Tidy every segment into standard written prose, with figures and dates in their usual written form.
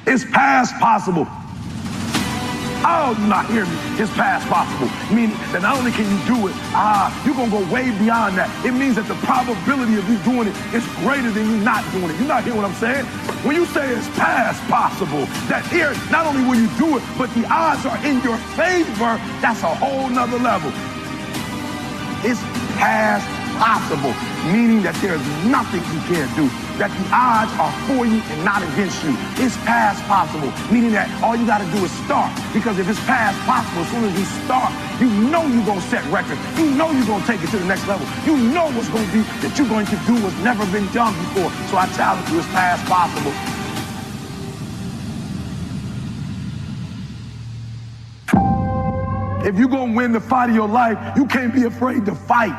It's past possible. Oh, you're not hearing me. It's past possible. Meaning that not only can you do it, you're going to go way beyond that. It means that the probability of you doing it is greater than you not doing it. You're not hearing what I'm saying? When you say it's past possible, that here, not only will you do it, but the odds are in your favor, that's a whole nother level. It's past possible, meaning that there's nothing you can't do, that the odds are for you and not against you. It's past possible, meaning that all you got to do is start, because if it's past possible, as soon as you start, you know you're going to set records. You know you're going to take it to the next level. You know what's going to be that you're going to do what's never been done before. So I challenge you, it's past possible. If you're going to win the fight of your life, you can't be afraid to fight.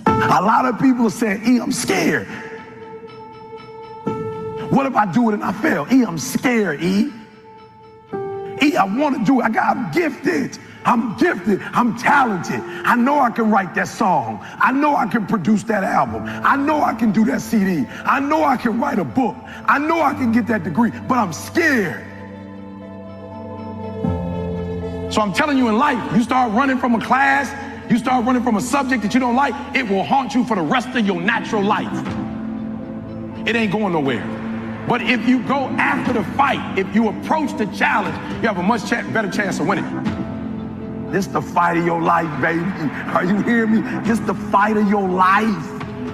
A lot of people are saying, E, I'm scared. What if I do it and I fail? E, I'm scared, E. E, I want to do it. I'm gifted. I'm gifted. I'm talented. I know I can write that song. I know I can produce that album. I know I can do that CD. I know I can write a book. I know I can get that degree, but I'm scared. So I'm telling you, in life, you start running from a class, you start running from a subject that you don't like, it will haunt you for the rest of your natural life. It ain't going nowhere. But if you go after the fight, if you approach the challenge, you have a much better chance of winning. This the fight of your life, baby. Are you hearing me? This the fight of your life.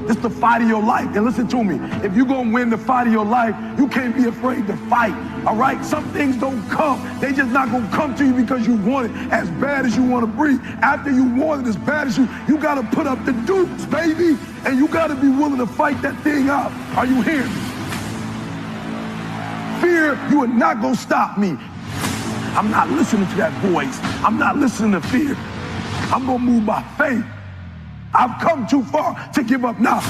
This the fight of your life. And listen to me, if you're gonna win the fight of your life, you can't be afraid to fight, all right? Some things don't come. They just not gonna come to you because you want it as bad as you wanna breathe. After you want it as bad as you gotta put up the dukes, baby. And you gotta be willing to fight that thing out. Are you hearing me? Fear, you are not gonna stop me. I'm not listening to that voice. I'm not listening to fear. I'm gonna move by faith. I've come too far to give up now.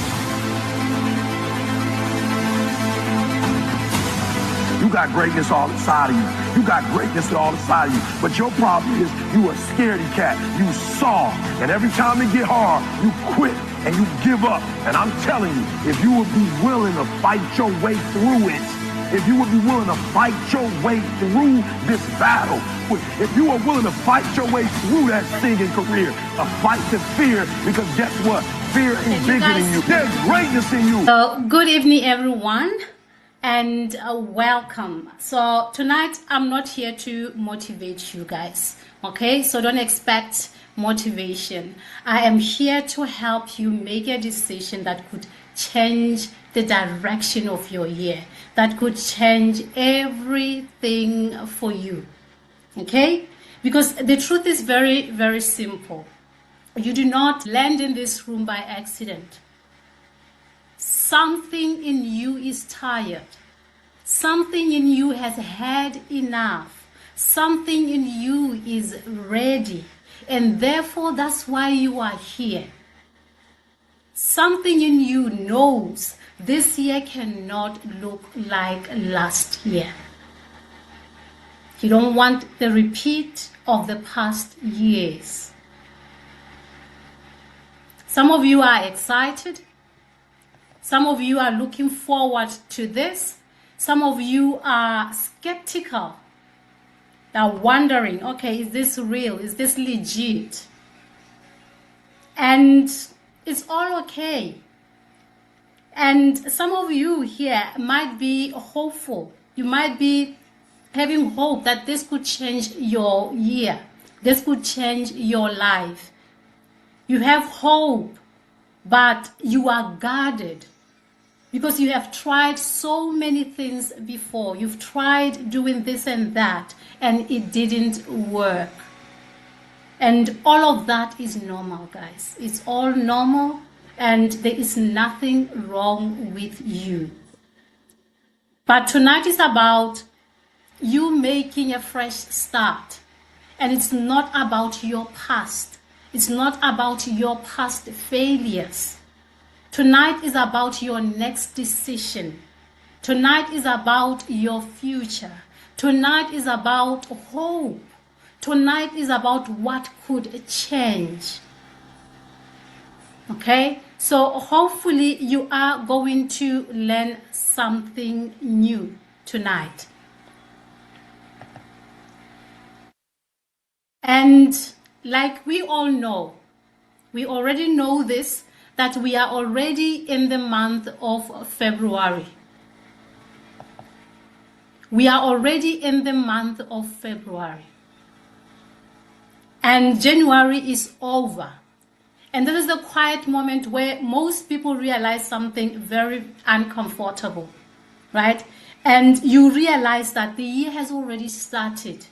You got greatness all inside of you. You got greatness all inside of you. But your problem is you a scaredy cat. You soft. And every time it get hard, you quit and you give up. And I'm telling you, if you would be willing to fight your way through it, if you would be willing to fight your way through this battle, if you are willing to fight your way through that singing career, a fight to fear, because guess what? Fear is bigger than you. There's greatness in you. So, good evening, everyone, and welcome. So tonight, I'm not here to motivate you guys, okay? So don't expect motivation. I am here to help you make a decision that could change the direction of your year, that could change everything for you, okay? Because the truth is very, very simple. You do not land in this room by accident. Something in you is tired. Something in you has had enough. Something in you is ready. And therefore, that's why you are here. Something in you knows this year cannot look like last year. You don't want the repeat of the past years. Some of you are excited. Some of you are looking forward to this. Some of you are skeptical. Are wondering, okay, is this real? Is this legit? And it's all okay. And some of you here might be hopeful. You might be having hope that this could change your year. This could change your life. You have hope, but you are guarded because you have tried so many things before. You've tried doing this and that, and it didn't work. And all of that is normal, guys. It's all normal. And there is nothing wrong with you. But tonight is about you making a fresh start. And it's not about your past. It's not about your past failures. Tonight is about your next decision. Tonight is about your future. Tonight is about hope. Tonight is about what could change. Okay? So hopefully you are going to learn something new tonight. And like we all know, we already know this, that we are already in the month of February. We are already in the month of February. And January is over. And this is the quiet moment where most people realize something very uncomfortable, right? And you realize that the year has already started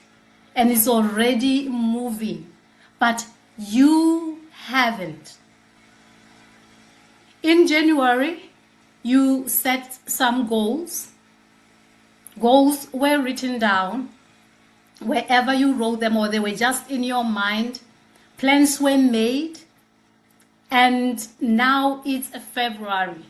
and is already moving, but you haven't. In January, you set some goals. Goals were written down wherever you wrote them, or they were just in your mind. Plans were made, and now it's February.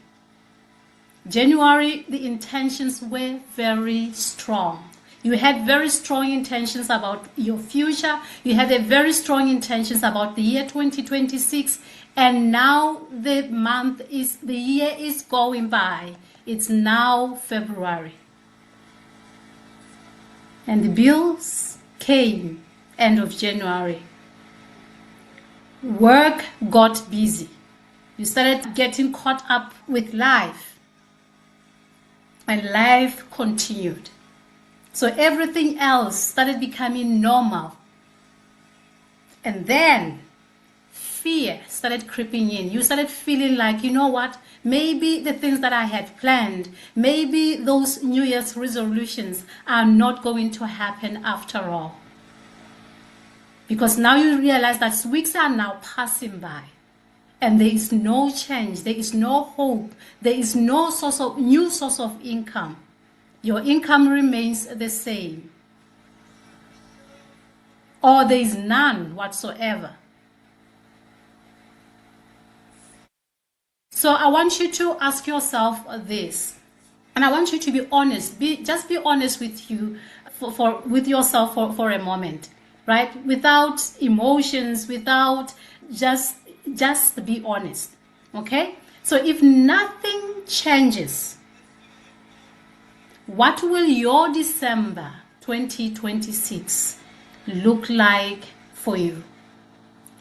January, the intentions were very strong. You had very strong intentions about your future. You had a very strong intentions about the year 2026. And now the year is going by. It's now February. And the bills came end of January. Work got busy. You started getting caught up with life. And life continued. So everything else started becoming normal. And then fear started creeping in. You started feeling like, you know what? Maybe the things that I had planned, maybe those New Year's resolutions are not going to happen after all. Because now you realize that weeks are now passing by. And there is no change. There is no hope. There is no new source of income. Your income remains the same. Or there is none whatsoever. So I want you to ask yourself this. And I want you to be honest. Just be honest with with yourself for a moment. Right? Without emotions, without just be honest. Okay? So if nothing changes, what will your December 2026 look like for you?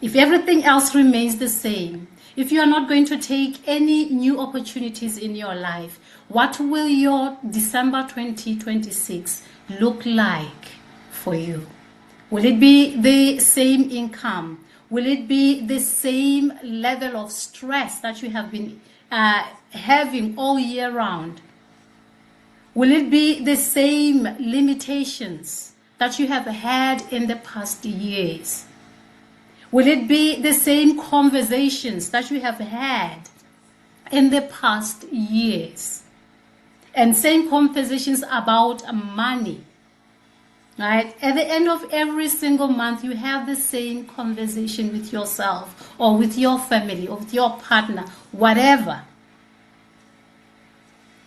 If everything else remains the same, if you are not going to take any new opportunities in your life, what will your December 2026 look like for you? Will it be the same income? Will it be the same level of stress that you have been having all year round? Will it be the same limitations that you have had in the past years? Will it be the same conversations that you have had in the past years? And same conversations about money, right? At the end of every single month, you have the same conversation with yourself or with your family or with your partner, whatever.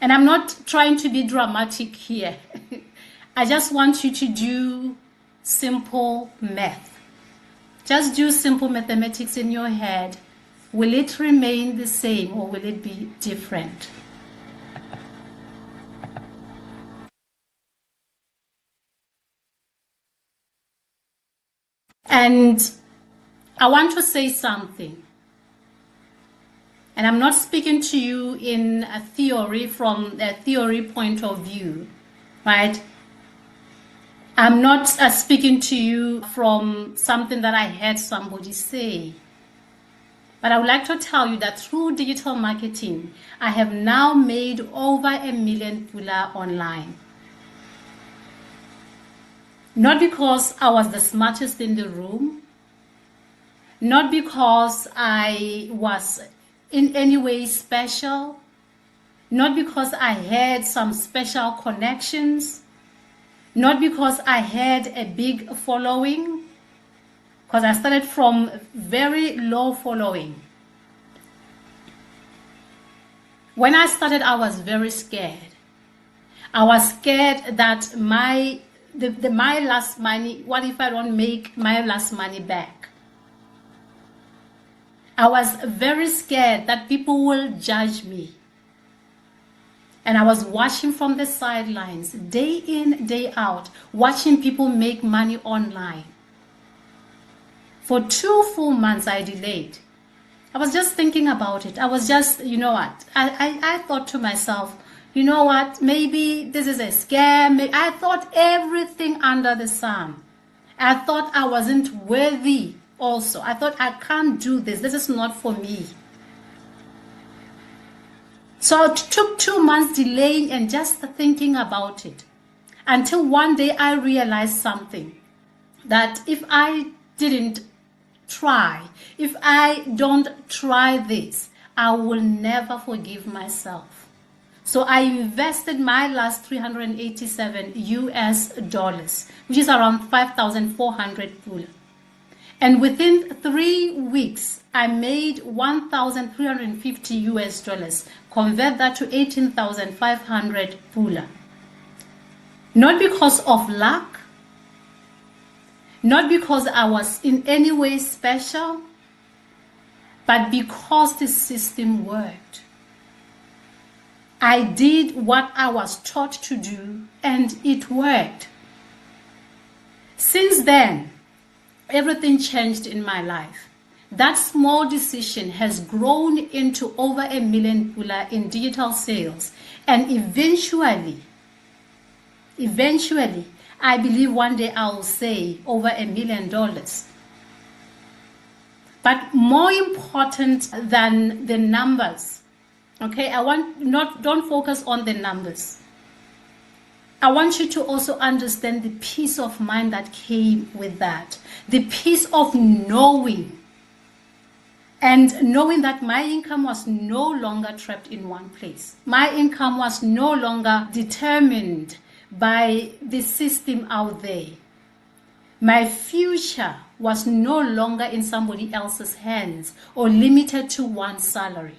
And I'm not trying to be dramatic here. I just want you to do simple math. Just do simple mathematics in your head. Will it remain the same or will it be different? And I want to say something. And I'm not speaking to you in a theory from a theory point of view, right? I'm not speaking to you from something that I heard somebody say. But I would like to tell you that through digital marketing, I have now made over $1 million online. Not because I was the smartest in the room, not because I was in any way special, not because I had some special connections, not because I had a big following, because I started from very low following. When I started, I was very scared. I was scared that my last money, what if I don't make my last money back? I was very scared that people will judge me. And I was watching from the sidelines, day in, day out, watching people make money online. For 2 full months, I delayed. I was just thinking about it. I was just, you know what? I thought to myself, you know what? Maybe this is a scam. I thought everything under the sun. I thought I wasn't worthy also. I thought I can't do this. This is not for me. So it took 2 months delaying and just thinking about it. Until one day I realized something. That if I didn't try, if I don't try this, I will never forgive myself. So I invested my last 387 US dollars, which is around 5,400 pula. And within 3 weeks, I made 1,350 US dollars. Convert that to 18,500 pula. Not because of luck, not because I was in any way special, but because the system worked. I did what I was taught to do, and it worked. Since then, everything changed in my life. That small decision has grown into over 1 million pula in digital sales, and eventually, I believe one day I will say over $1 million. But more important than the numbers, okay, don't focus on the numbers. I want you to also understand the peace of mind that came with that. The peace of knowing. And knowing that my income was no longer trapped in one place. My income was no longer determined by the system out there. My future was no longer in somebody else's hands or limited to one salary.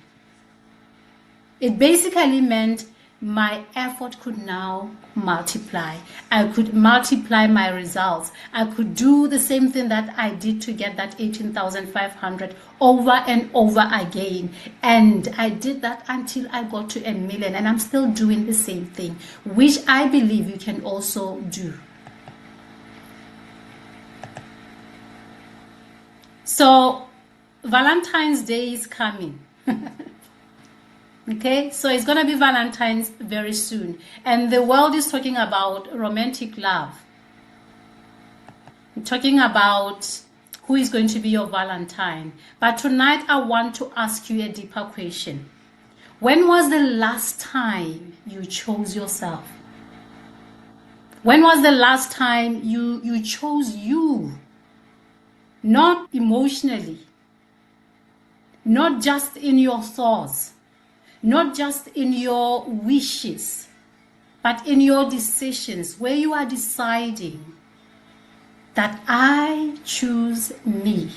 It basically meant my effort could now multiply. I could multiply my results. I could do the same thing that I did to get that 18,500 over and over again. And I did that until I got to 1 million. And I'm still doing the same thing, which I believe you can also do. So Valentine's Day is coming. Okay, so it's going to be Valentine's very soon. And the world is talking about romantic love. Talking about who is going to be your Valentine. But tonight I want to ask you a deeper question. When was the last time you chose yourself? When was the last time you chose you? Not emotionally. Not just in your thoughts. Not just in your wishes, but in your decisions, where you are deciding that I choose me.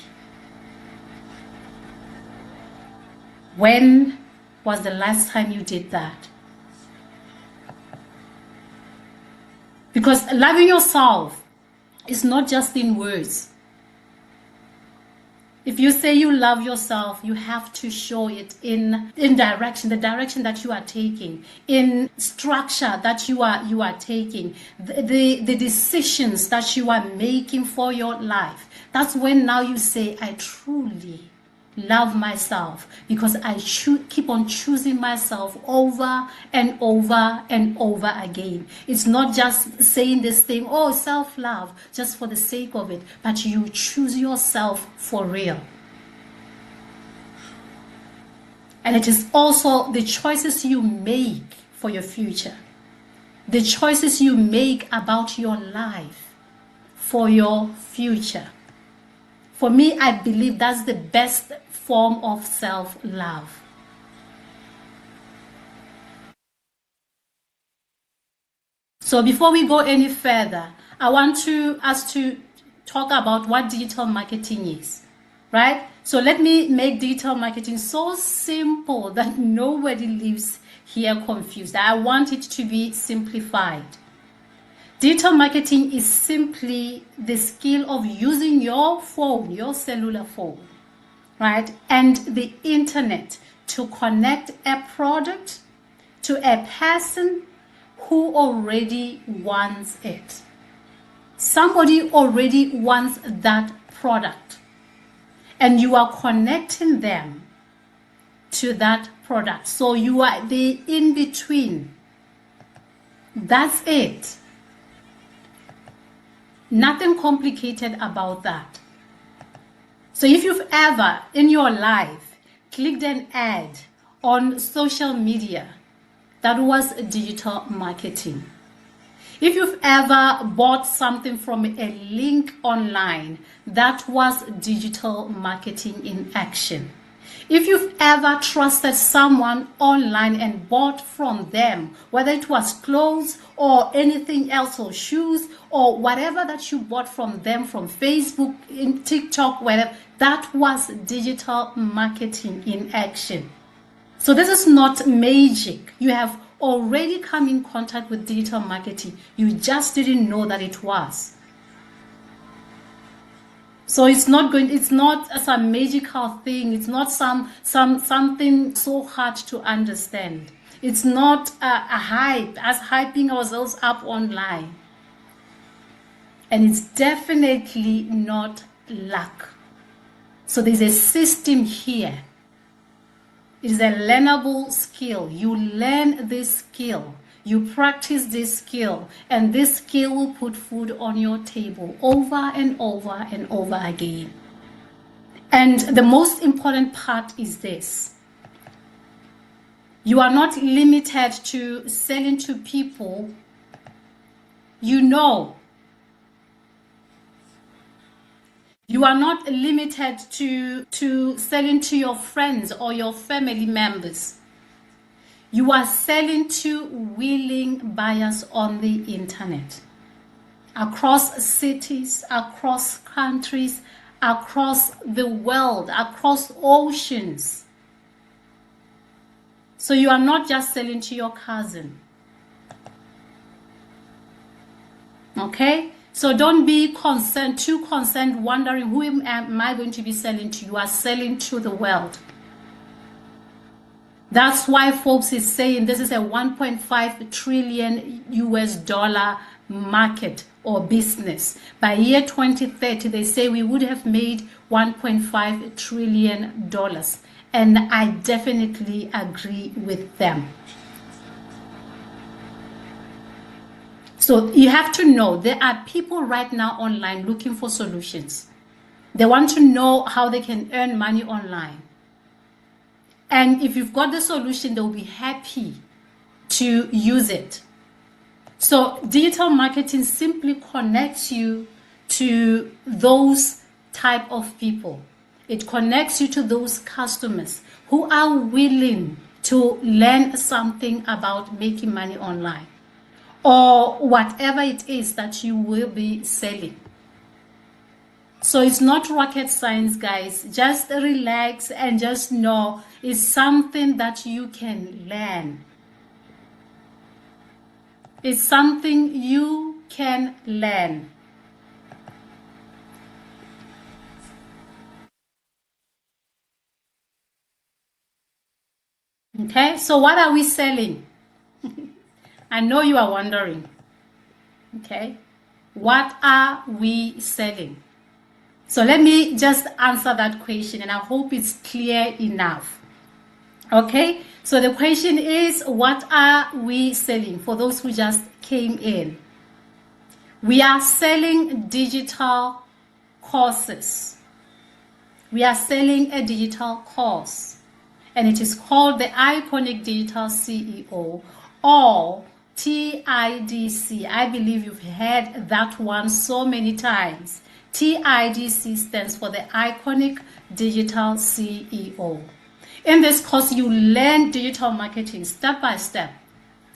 When was the last time you did that? Because loving yourself is not just in words. If you say you love yourself, you have to show it in direction, the direction that you are taking, in structure that you are taking, the decisions that you are making for your life. That's when now you say, I truly love myself, because I keep on choosing myself over and over and over again. It's not just saying this thing, oh, self-love, just for the sake of it, but you choose yourself for real. And it is also the choices you make for your future, the choices you make about your life for your future. For me, I believe that's the best form of self-love. So before we go any further, I want us to talk about what digital marketing is, right? So let me make digital marketing so simple that nobody leaves here confused. I want it to be simplified. Digital marketing is simply the skill of using your phone, your cellular phone, right, and the internet to connect a product to a person who already wants it. Somebody already wants that product, and you are connecting them to that product. So you are the in between. That's it. Nothing complicated about that. So if you've ever in your life clicked an ad on social media, that was digital marketing. If you've ever bought something from a link online, that was digital marketing in action. If you've ever trusted someone online and bought from them, whether it was clothes or anything else, or shoes or whatever that you bought from them, from Facebook, in TikTok, whatever, that was digital marketing in action. So this is not magic. You have already come in contact with digital marketing. You just didn't know that it was. So it's not some magical thing. It's not something so hard to understand. It's not a hype, as hyping ourselves up online. And it's definitely not luck. So there's a system here. It is a learnable skill. You learn this skill. You practice this skill, and this skill will put food on your table over and over and over again. And the most important part is this. You are not limited to selling to people you know. You are not limited to selling to your friends or your family members. You are selling to willing buyers on the internet, across cities, across countries, across the world, across oceans. So you are not just selling to your cousin. Okay? So don't be too concerned, wondering who am I going to be selling to. You are selling to the world. That's why Forbes is saying this is a 1.5 trillion US dollar market or business. By year 2030, they say we would have made $1.5 trillion. And I definitely agree with them. So you have to know there are people right now online looking for solutions. They want to know how they can earn money online. And if you've got the solution, they'll be happy to use it. So digital marketing simply connects you to those type of people. It connects you to those customers who are willing to learn something about making money online, or whatever it is that you will be selling. So it's not rocket science, guys. Just relax and just know it's something that you can learn. It's something you can learn. Okay, so what are we selling? I know you are wondering. Okay, what are we selling? So let me just answer that question, and I hope it's clear enough. Okay, so the question is, what are we selling? For those who just came in, we are selling digital courses. We are selling a digital course, and it is called the Iconic Digital CEO, or TIDC. I believe you've heard that one so many times. TIDC stands for the Iconic Digital CEO. In this course, you learn digital marketing step by step.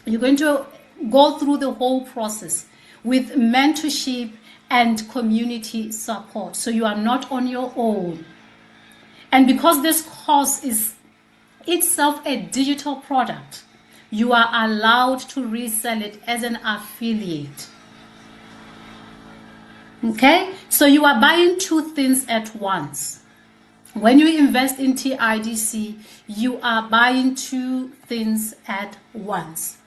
You're going to go through the whole process with mentorship and community support. So you are not on your own. And because this course is itself a digital product, you are allowed to resell it as an affiliate. Okay, so you are buying two things at once. When you invest in TIDC, you are buying two things at once.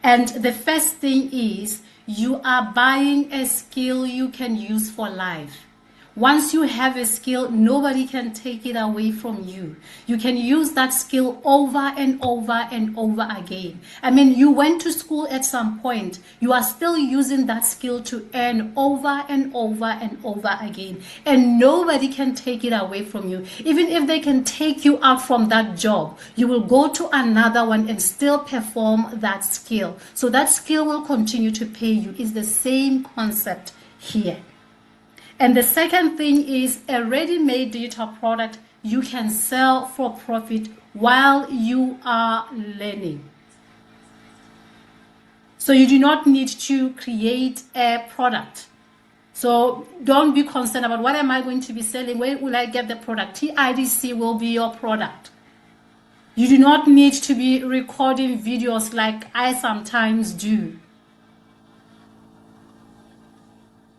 And the first thing is you are buying a skill you can use for life. Once you have a skill, nobody can take it away from you. You can use that skill over and over and over again. I mean, you went to school at some point. You are still using that skill to earn over and over and over again. And nobody can take it away from you. Even if they can take you out from that job, you will go to another one and still perform that skill. So that skill will continue to pay you. It's the same concept here. And the second thing is a ready-made digital product you can sell for profit while you are learning. So you do not need to create a product. So don't be concerned about what am I going to be selling? Where will I get the product? TIDC will be your product. You do not need to be recording videos like I sometimes do.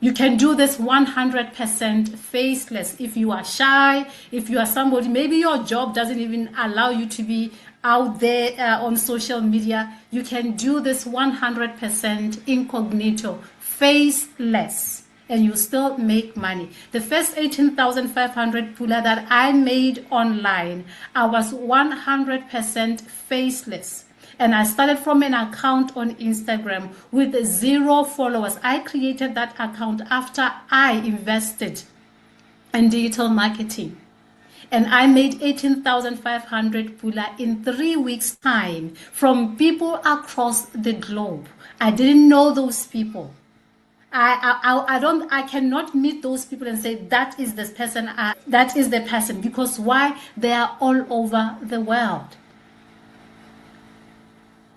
You can do this 100% faceless. If you are shy, if you are somebody, maybe your job doesn't even allow you to be out there on social media, you can do this 100% incognito, faceless, and you still make money. The first 18,500 pula that I made online, I was 100% faceless. And I started from an account on Instagram with 0 followers. I created that account after I invested in digital marketing. And I made 18,500 pula in 3 weeks' time from people across the globe. I didn't know those people. I cannot meet those people and say that is this person. That is the person, because why? They are all over the world.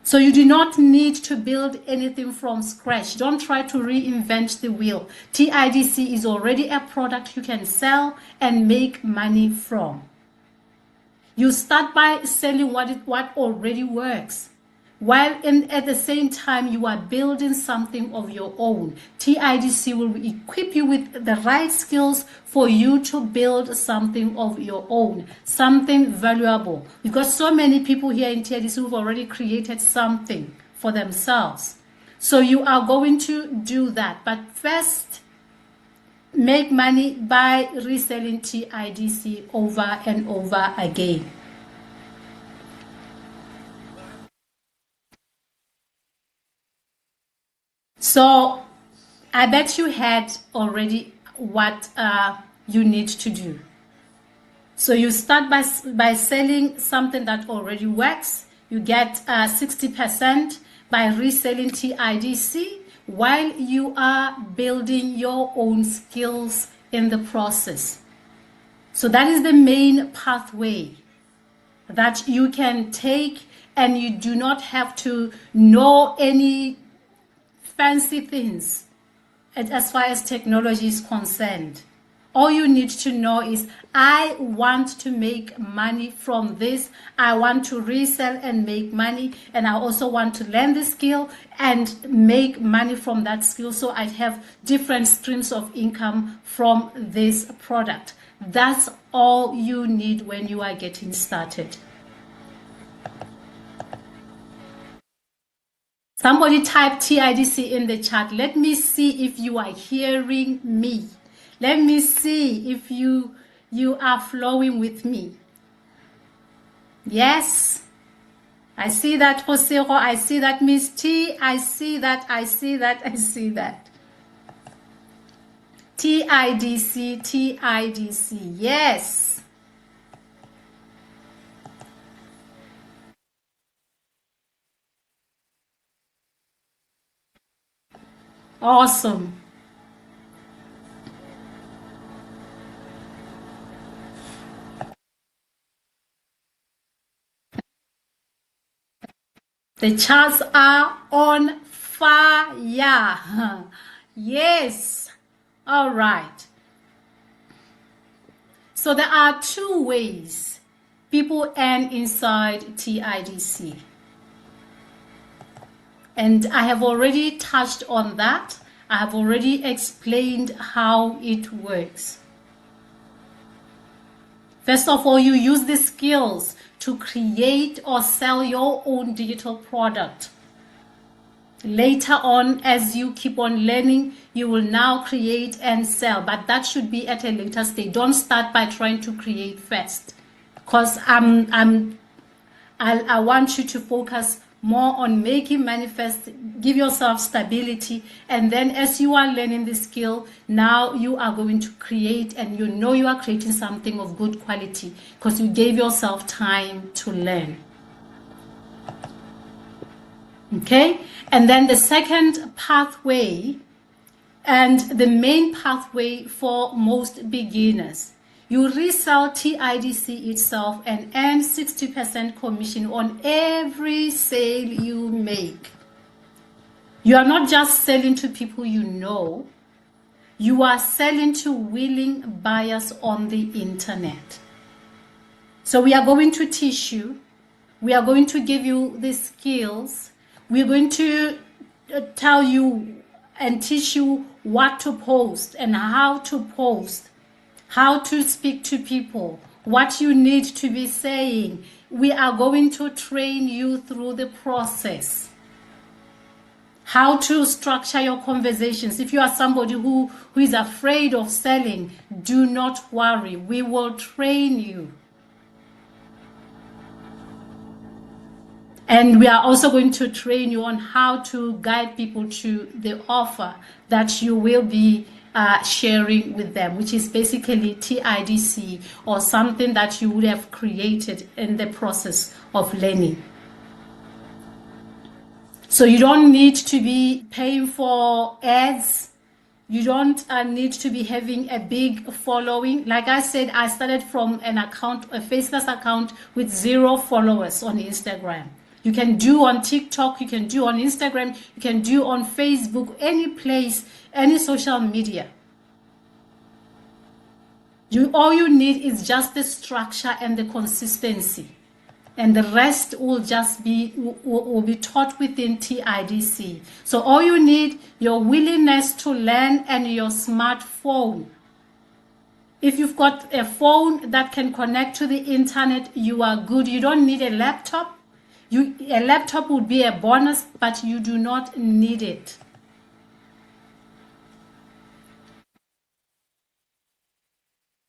So you do not need to build anything from scratch. Don't try to reinvent the wheel. TIDC is already a product you can sell and make money from. You start by selling what already works, while at the same time you are building something of your own. TIDC will equip you with the right skills for you to build something of your own, something valuable. We've got so many people here in TIDC who've already created something for themselves. So you are going to do that. But first, make money by reselling TIDC over and over again. So I bet you had already what you need to do. So you start by selling something that already works. You get 60% by reselling TIDC while you are building your own skills in the process. So that is the main pathway that you can take, and you do not have to know any fancy things as far as technology is concerned. All you need to know is, I want to make money from this. I want to resell and make money, and I also want to learn the skill and make money from that skill, so I have different streams of income from this product. That's all you need when you are getting started. Somebody type TIDC in the chat. Let me see if you are hearing me. Let me see if you are flowing with me. Yes. I see that, Josero. I see that, Miss T. I see that. I see that. I see that. TIDC, TIDC. Yes. Awesome. The charts are on fire. Yes. All right. So there are two ways people earn inside TIDC. And I have already touched on that. I have already explained how it works. First of all, you use the skills to create or sell your own digital product. Later on, as you keep on learning, you will now create and sell, but that should be at a later stage. Don't start by trying to create first, because I want you to focus more on making manifest, give yourself stability, and then as you are learning the skill, now you are going to create, and you know you are creating something of good quality because you gave yourself time to learn. Okay, and then the second pathway, and the main pathway for most beginners, you resell TIDC itself and earn 60% commission on every sale you make. You are not just selling to people you know, you are selling to willing buyers on the internet. So we are going to teach you, we are going to give you the skills, we're going to tell you and teach you what to post and how to post, how to speak to people, what you need to be saying. We are going to train you through the process. How to structure your conversations. If you are somebody who is afraid of selling, do not worry. We will train you. And we are also going to train you on how to guide people to the offer that you will be sharing with them, which is basically TIDC, or something that you would have created in the process of learning. So you don't need to be paying for ads. You don't need to be having a big following. Like I said, I started from an account, a faceless account with 0 followers on Instagram. You can do on TikTok, you can do on Instagram, you can do on Facebook, any place, any social media. All you need is just the structure and the consistency. And the rest will just be taught within TIDC. So all you need, your willingness to learn and your smartphone. If you've got a phone that can connect to the internet, you are good. You don't need a laptop. A laptop would be a bonus, but you do not need it.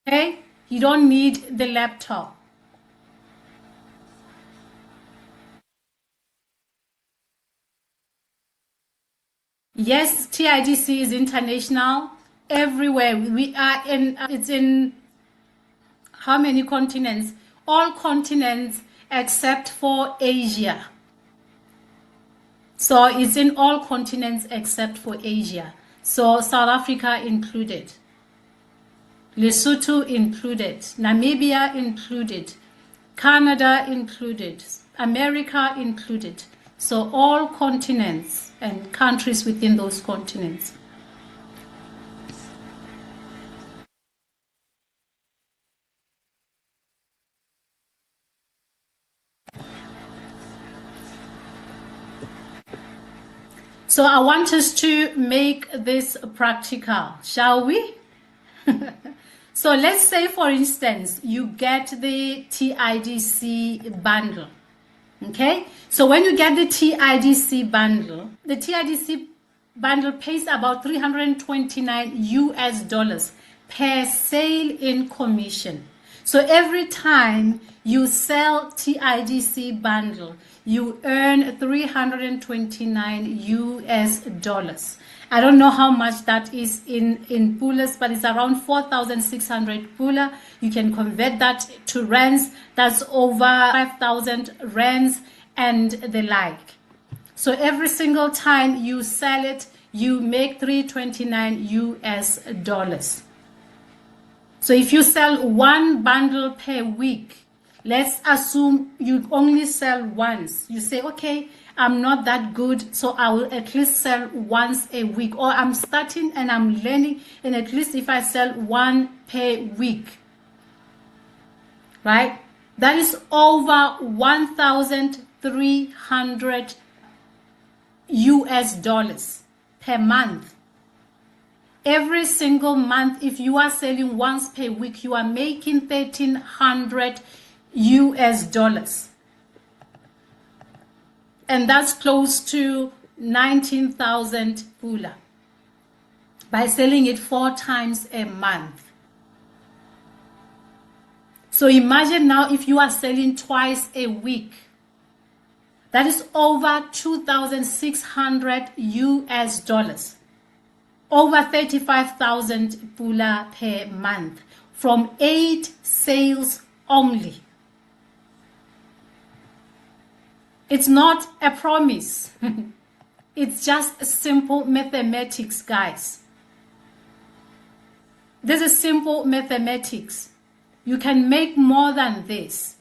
Okay? You don't need the laptop. Yes, TIDC is international. Everywhere. We are in, it's in how many continents? All continents except for Asia. So it's in all continents except for Asia. So South Africa included, Lesotho included, Namibia included, Canada included, America included. So all continents and countries within those continents. So I want us to make this practical, shall we? So let's say, for instance, you get the TIDC bundle. Okay? So when you get the TIDC bundle pays about $329 per sale in commission. So every time you sell TIDC bundle, you earn $329. I don't know how much that is in pulas, but it's around 4,600 pula. You can convert that to rands. That's over 5,000 rands and the like. So every single time you sell it, you make $329. So if you sell one bundle per week, let's assume you only sell once. You say, okay, I'm not that good, so I will at least sell once a week. Or I'm starting and I'm learning, and at least if I sell one per week, right? That is over 1,300 US dollars per month. Every single month, if you are selling once per week, you are making 1,300 US dollars. And that's close to 19,000 pula by selling it 4 times a month. So imagine now if you are selling twice a week. That is over 2,600 US dollars. Over 35,000 pula per month from 8 sales only. It's not a promise. It's just simple mathematics, guys. This is simple mathematics. You can make more than this.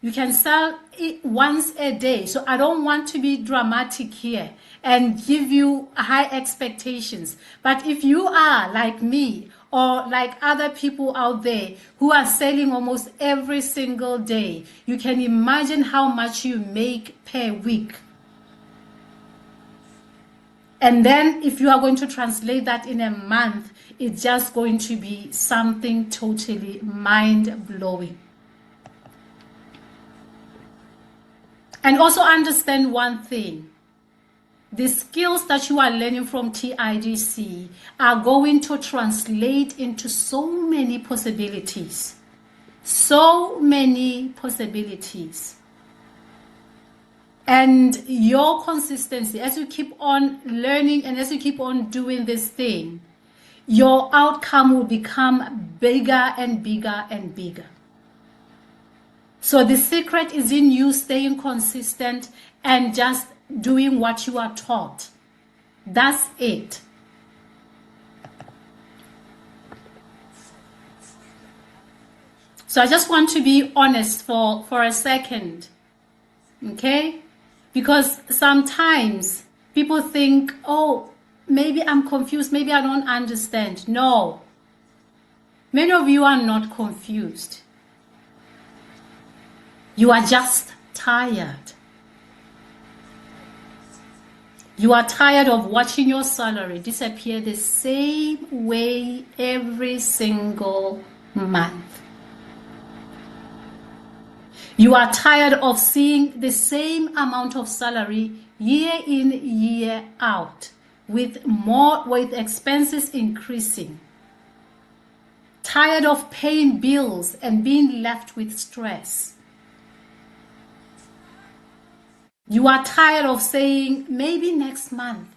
You can sell it once a day. So I don't want to be dramatic here and give you high expectations. But if you are like me or like other people out there who are selling almost every single day, you can imagine how much you make per week. And then if you are going to translate that in a month, it's just going to be something totally mind-blowing. And also understand one thing. The skills that you are learning from TIDC are going to translate into so many possibilities. So many possibilities. And your consistency, as you keep on learning and as you keep on doing this thing, your outcome will become bigger and bigger and bigger. So the secret is in you staying consistent and just doing what you are taught. That's it. So I just want to be honest for a second. Okay? Because sometimes people think, oh, maybe I'm confused, maybe I don't understand. No. Many of you are not confused. You are just tired. You are tired of watching your salary disappear the same way every single month. You are tired of seeing the same amount of salary year in, year out, with expenses increasing. Tired of paying bills and being left with stress. You are tired of saying maybe next month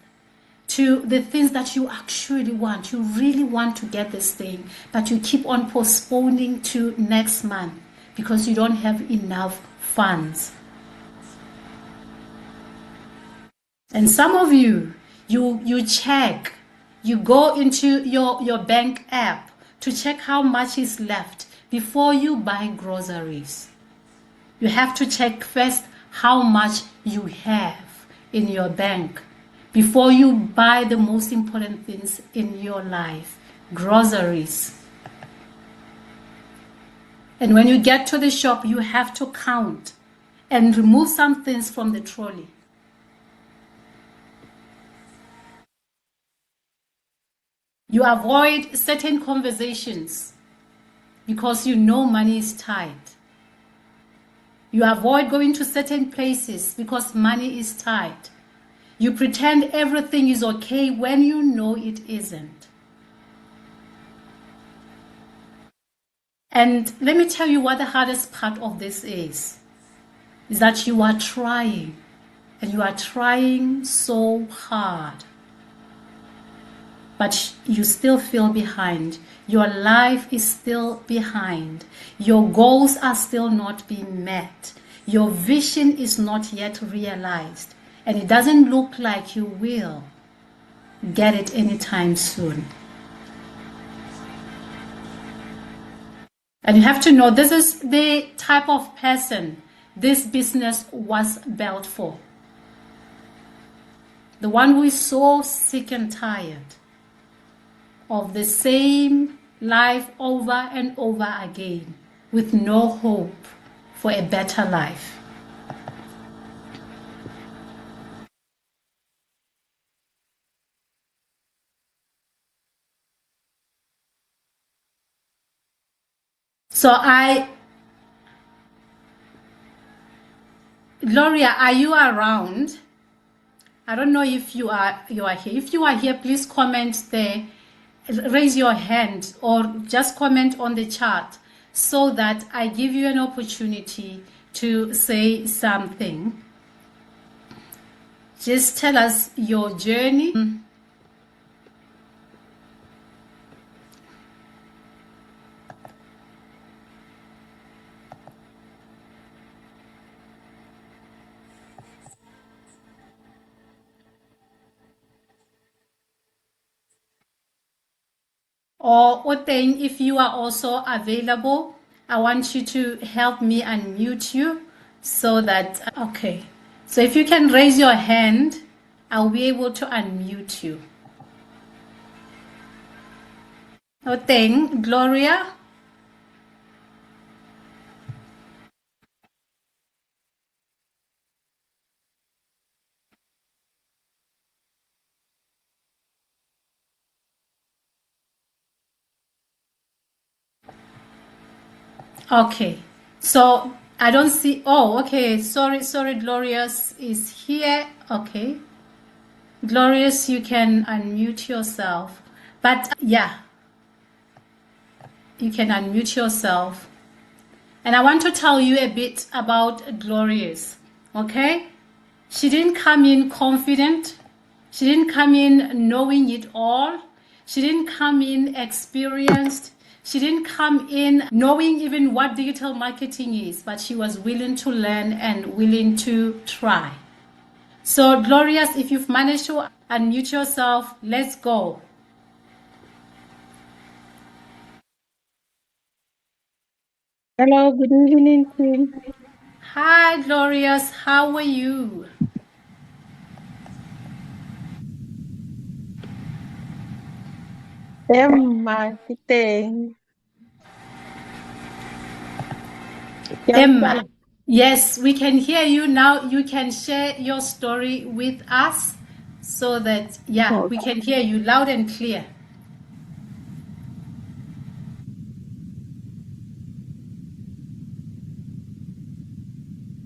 to the things that you actually want. You really want to get this thing, but you keep on postponing to next month because you don't have enough funds. And some of you check, you go into your bank app to check how much is left before you buy groceries. You have to check first how much you have in your bank before you buy the most important things in your life, groceries. And when you get to the shop, you have to count and remove some things from the trolley. You avoid certain conversations because you know money is tight. You avoid going to certain places because money is tight. You pretend everything is okay when you know it isn't. And let me tell you what the hardest part of this is that you are trying, and you are trying so hard, but you still feel behind. Your life is still behind. Your goals are still not being met. Your vision is not yet realized. And it doesn't look like you will get it anytime soon. And you have to know this is the type of person this business was built for. The one who is so sick and tired of the same life over and over again with no hope for a better life. So Gloria, are you around? I don't know if you are here. If you are here, please comment there. Raise your hand or just comment on the chat so that I give you an opportunity to say something. Just tell us your journey. Or Oteng, if you are also available, I want you to help me unmute you so that, okay. So if you can raise your hand, I'll be able to unmute you. Oteng, Gloria. Okay. So I don't see, oh, okay. Sorry, Glorious is here. Okay. Glorious, you can unmute yourself. But yeah, you can unmute yourself. And I want to tell you a bit about Glorious. Okay? She didn't come in confident. She didn't come in knowing it all. She didn't come in experienced. She didn't come in knowing even what digital marketing is, but she was willing to learn and willing to try. So, Glorious, if you've managed to unmute yourself, let's go. Hello, good evening, team. Hi, Glorious. How are you? Emma, Kiteng. Emma. Yes, we can hear you now. You can share your story with us so that, yeah, we can hear you loud and clear.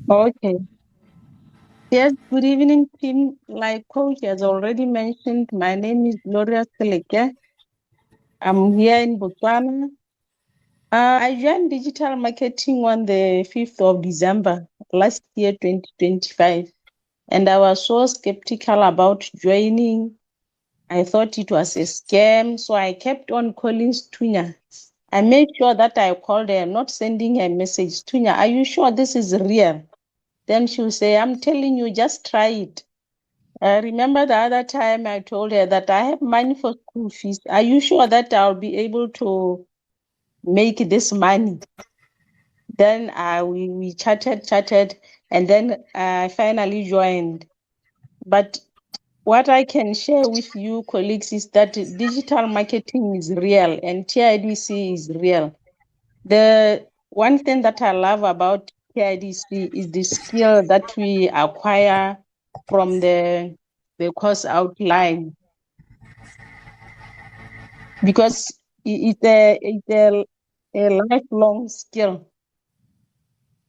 Okay. Yes, good evening, team. Like Coach has already mentioned, my name is Gloria Seleke. I'm here in Botswana. I joined digital marketing on the 5th of December last year, 2025. And I was so skeptical about joining. I thought it was a scam. So I kept on calling Stunya. I made sure that I called her, not sending her message. Stunya, are you sure this is real? Then she'll say, I'm telling you, just try it. I remember the other time I told her that I have money for school fees. Are you sure that I'll be able to make this money? Then we chatted, and then I finally joined. But what I can share with you, colleagues, is that digital marketing is real and TIDC is real. The one thing that I love about TIDC is the skill that we acquire from the course outline, because it's a lifelong skill.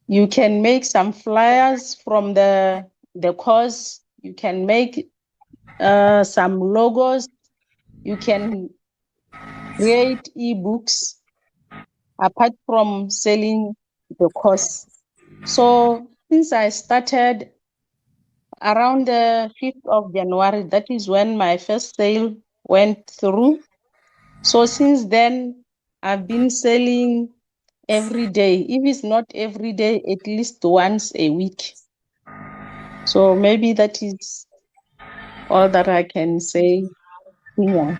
You can make some flyers from the course. You can make some logos. You can create ebooks apart from selling the course. So since I started around the 5th of January, that is when my first sale went through. So since then, I've been selling every day. If it's not every day, at least once a week. So maybe that is all that I can say. Yeah.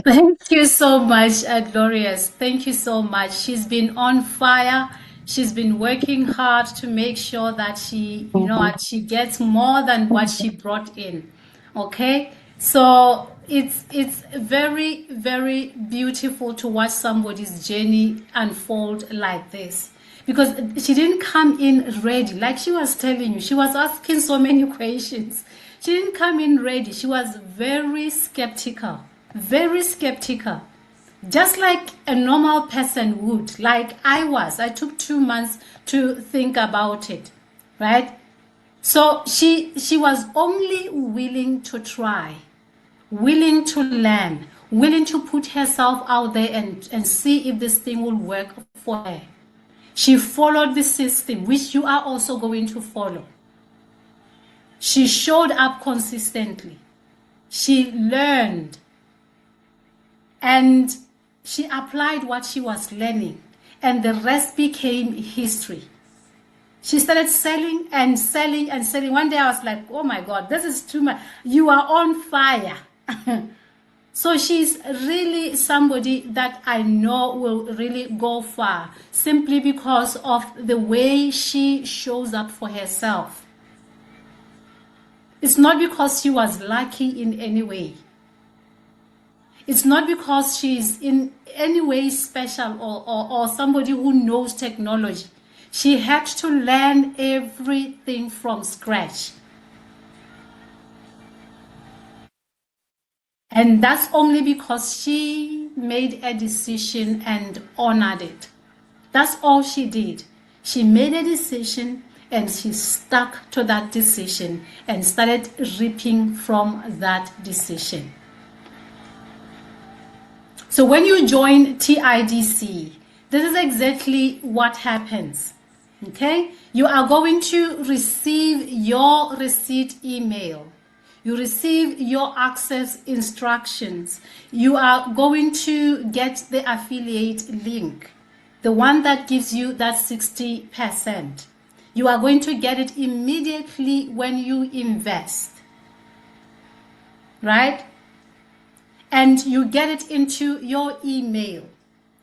Thank you so much, Glorious. Thank you so much. She's been on fire. She's been working hard to make sure that she, you know, Mhm. what, she gets more than what she brought in. Okay, so it's very very beautiful to watch somebody's journey unfold like this, because she didn't come in ready. Like she was telling you, she was asking so many questions. She didn't come in ready. She was very skeptical, very skeptical. just like a normal person would, like I took 2 months to think about it, right? So she was only willing to try, willing to learn, willing to put herself out there and see if this thing will work for her. She followed the system, which you are also going to follow. She showed up consistently. She learned. And she applied what she was learning. And the rest became history. She started selling and selling and selling. One day I was like, oh my God, this is too much. You are on fire. So she's really somebody that I know will really go far, simply because of the way she shows up for herself. It's not because she was lucky in any way. It's not because she's in any way special or somebody who knows technology. She had to learn everything from scratch. And that's only because she made a decision and honored it. That's all she did. She made a decision and she stuck to that decision and started reaping from that decision. So when you join TIDC, this is exactly what happens. Okay? You are going to receive your receipt email. You receive your access instructions. You are going to get the affiliate link, the one that gives you that 60%. You are going to get it immediately when you invest, right? And you get it into your email.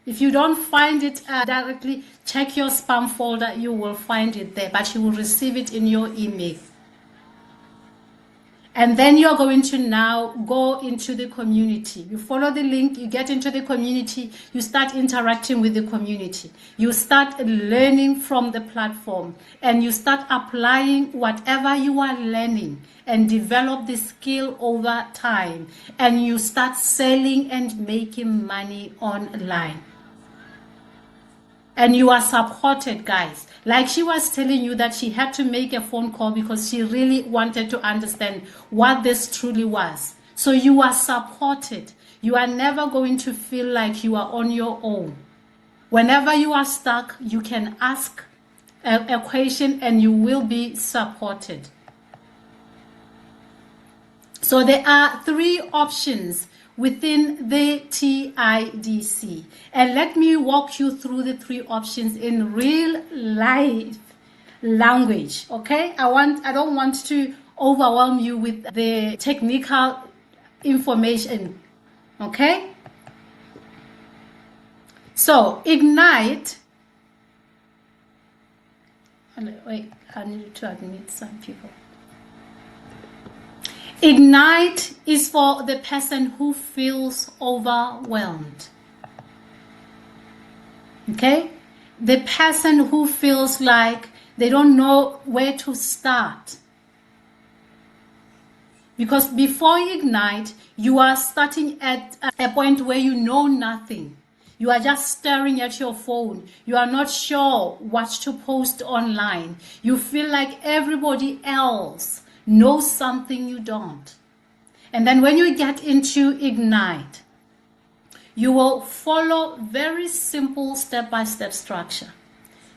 If you don't find it directly, check your spam folder. You will find it there, but you will receive it in your email. And then you're going to now go into the community. You follow the link, you get into the community, you start interacting with the community. You start learning from the platform and you start applying whatever you are learning and develop the skill over time. And you start selling and making money online. And you are supported, guys. Like she was telling you that she had to make a phone call because she really wanted to understand what this truly was. So you are supported. You are never going to feel like you are on your own. Whenever you are stuck, you can ask a question and you will be supported. So there are 3 options within the TIDC. And let me walk you through the 3 options in real life language, okay? I don't want to overwhelm you with the technical information, okay? So, Ignite. Wait, I need to admit some people. Ignite is for the person who feels overwhelmed. Okay? The person who feels like they don't know where to start. Because before Ignite, you are starting at a point where you know nothing. You are just staring at your phone. You are not sure what to post online. You feel like everybody else knows something you don't. And then when you get into Ignite, you will follow very simple step-by-step structure.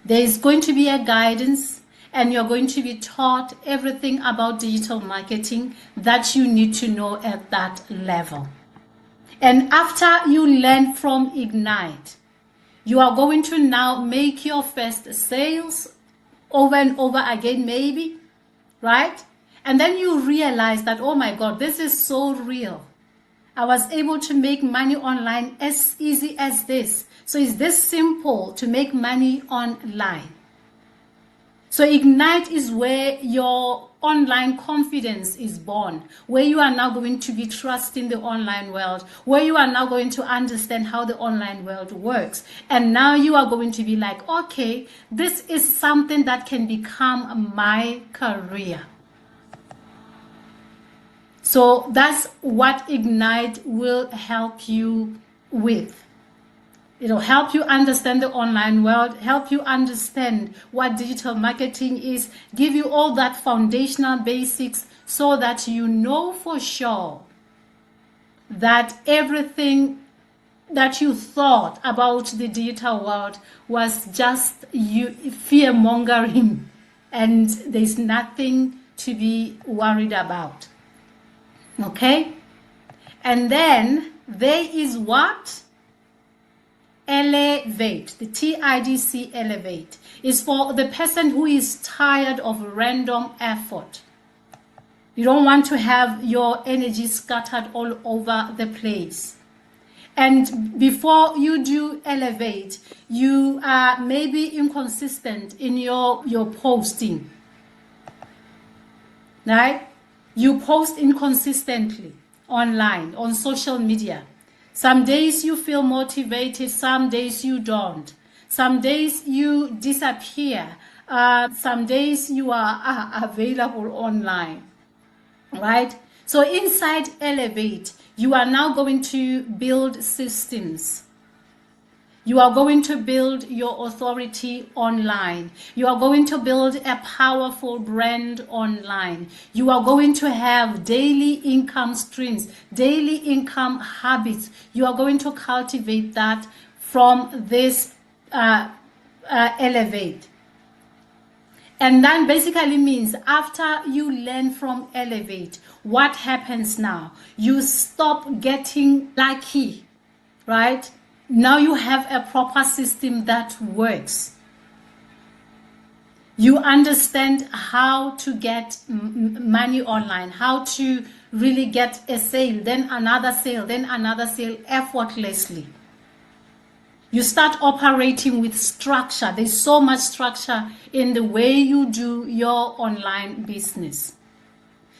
There is going to be a guidance and you're going to be taught everything about digital marketing that you need to know at that level. And after you learn from Ignite, you are going to now make your first sales over and over again, maybe, right? And then you realize that, oh my God, this is so real. I was able to make money online as easy as this. So is this simple to make money online? So Ignite is where your online confidence is born, where you are now going to be trusting the online world, where you are now going to understand how the online world works. And now you are going to be like, okay, this is something that can become my career. So that's what Ignite will help you with. It'll help you understand the online world, help you understand what digital marketing is, give you all that foundational basics so that you know for sure that everything that you thought about the digital world was just fear-mongering, and there's nothing to be worried about. Okay? And then there is what? Elevate. The TIDC Elevate is for the person who is tired of random effort. You don't want to have your energy scattered all over the place. And before you do Elevate, you are maybe inconsistent in your posting. Right? You post inconsistently online, on social media. Some days you feel motivated, some days you don't. Some days you disappear. Some days you are available online. Right? So inside Elevate, you are now going to build systems. You are going to build your authority online. You are going to build a powerful brand online. You are going to have daily income streams, daily income habits. You are going to cultivate that from this Elevate. And that basically means after you learn from Elevate, what happens now? You stop getting lucky, right? Now you have a proper system that works. You understand how to get money online, how to really get a sale, then another sale, then another sale effortlessly. You start operating with structure. There's so much structure in the way you do your online business.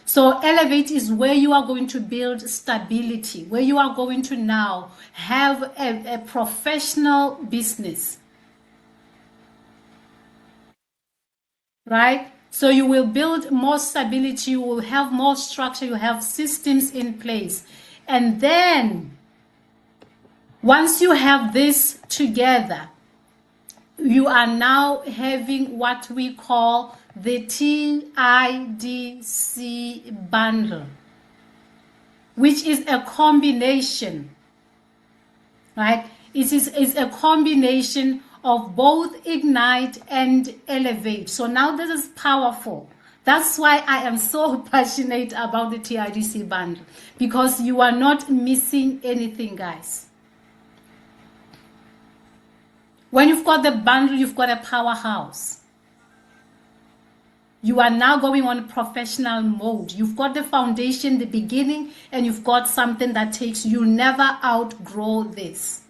So Elevate is where you are going to build stability, where you are going to now have a professional business. Right? So you will build more stability, you will have more structure, you have systems in place. And then once you have this together, you are now having what we call the TIDC bundle, which is a combination, right? It is a combination of both Ignite and Elevate. So now this is powerful. That's why I am so passionate about the TIDC bundle, because you are not missing anything, guys. When you've got the bundle, you've got a powerhouse. You are now going on professional mode. You've got the foundation, the beginning, and you've got something that takes you. Never outgrow this.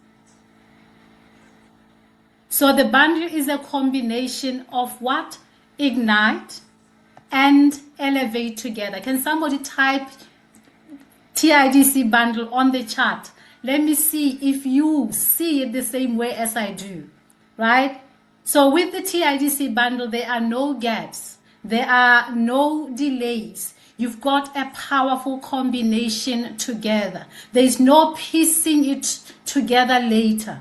So the bundle is a combination of what? Ignite and Elevate together. Can somebody type TIDC bundle on the chat? Let me see if you see it the same way as I do, right? So with the TIDC bundle, there are no gaps. There are no delays. You've got a powerful combination together. There is no piecing it together later.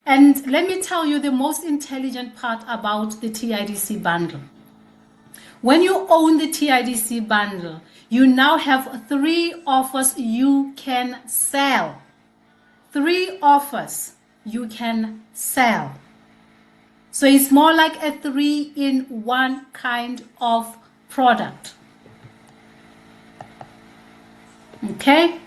And let me tell you the most intelligent part about the TIDC bundle. When you own the TIDC bundle, you now have 3 offers you can sell. 3 offers you can sell. So it's more like a 3-in-1 kind of product. Okay?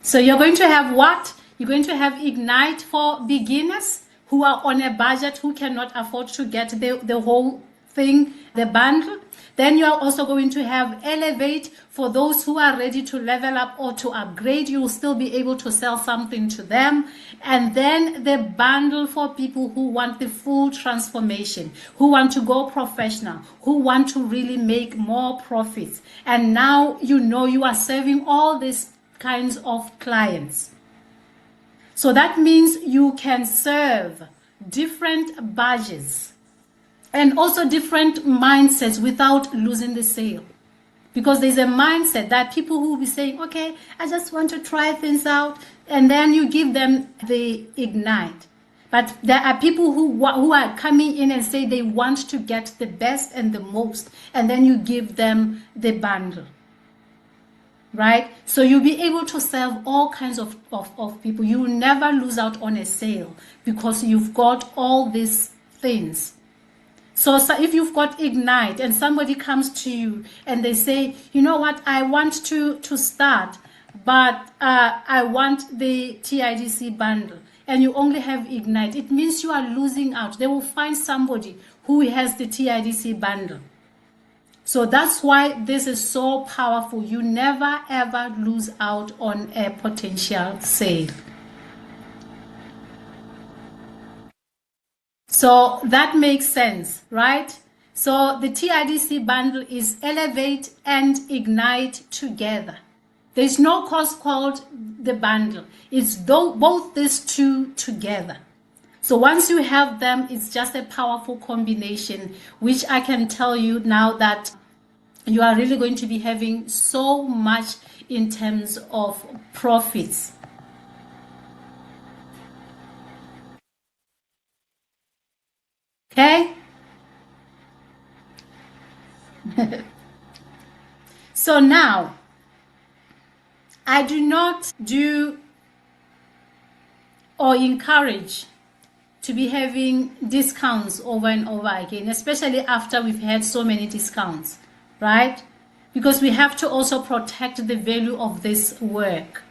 So you're going to have what? You're going to have Ignite for beginners who are on a budget, who cannot afford to get the whole thing, the bundle. Then you are also going to have Elevate for those who are ready to level up or to upgrade. You will still be able to sell something to them. And then the bundle for people who want the full transformation, who want to go professional, who want to really make more profits. And now you know you are serving all these kinds of clients. So that means you can serve different badges and also different mindsets without losing the sale. Because there's a mindset that people who will be saying, okay, I just want to try things out, and then you give them the ignite. But there are people who are coming in and say they want to get the best and the most, and then you give them the bundle. Right? So you'll be able to serve all kinds of people. You will never lose out on a sale because you've got all these things. So if you've got Ignite and somebody comes to you and they say, you know what, I want to start, but I want the TIDC bundle, and you only have Ignite, it means you are losing out. They will find somebody who has the TIDC bundle. So that's why this is so powerful. You never ever lose out on a potential sale. So that makes sense, right? So the TIDC bundle is Elevate and Ignite together. There's no course called the bundle. It's both these two together. So once you have them, it's just a powerful combination, which I can tell you now that you are really going to be having so much in terms of profits. Okay? So now, I do not do or encourage to be having discounts over and over again, especially after we've had so many discounts, right? Because we have to also protect the value of this work.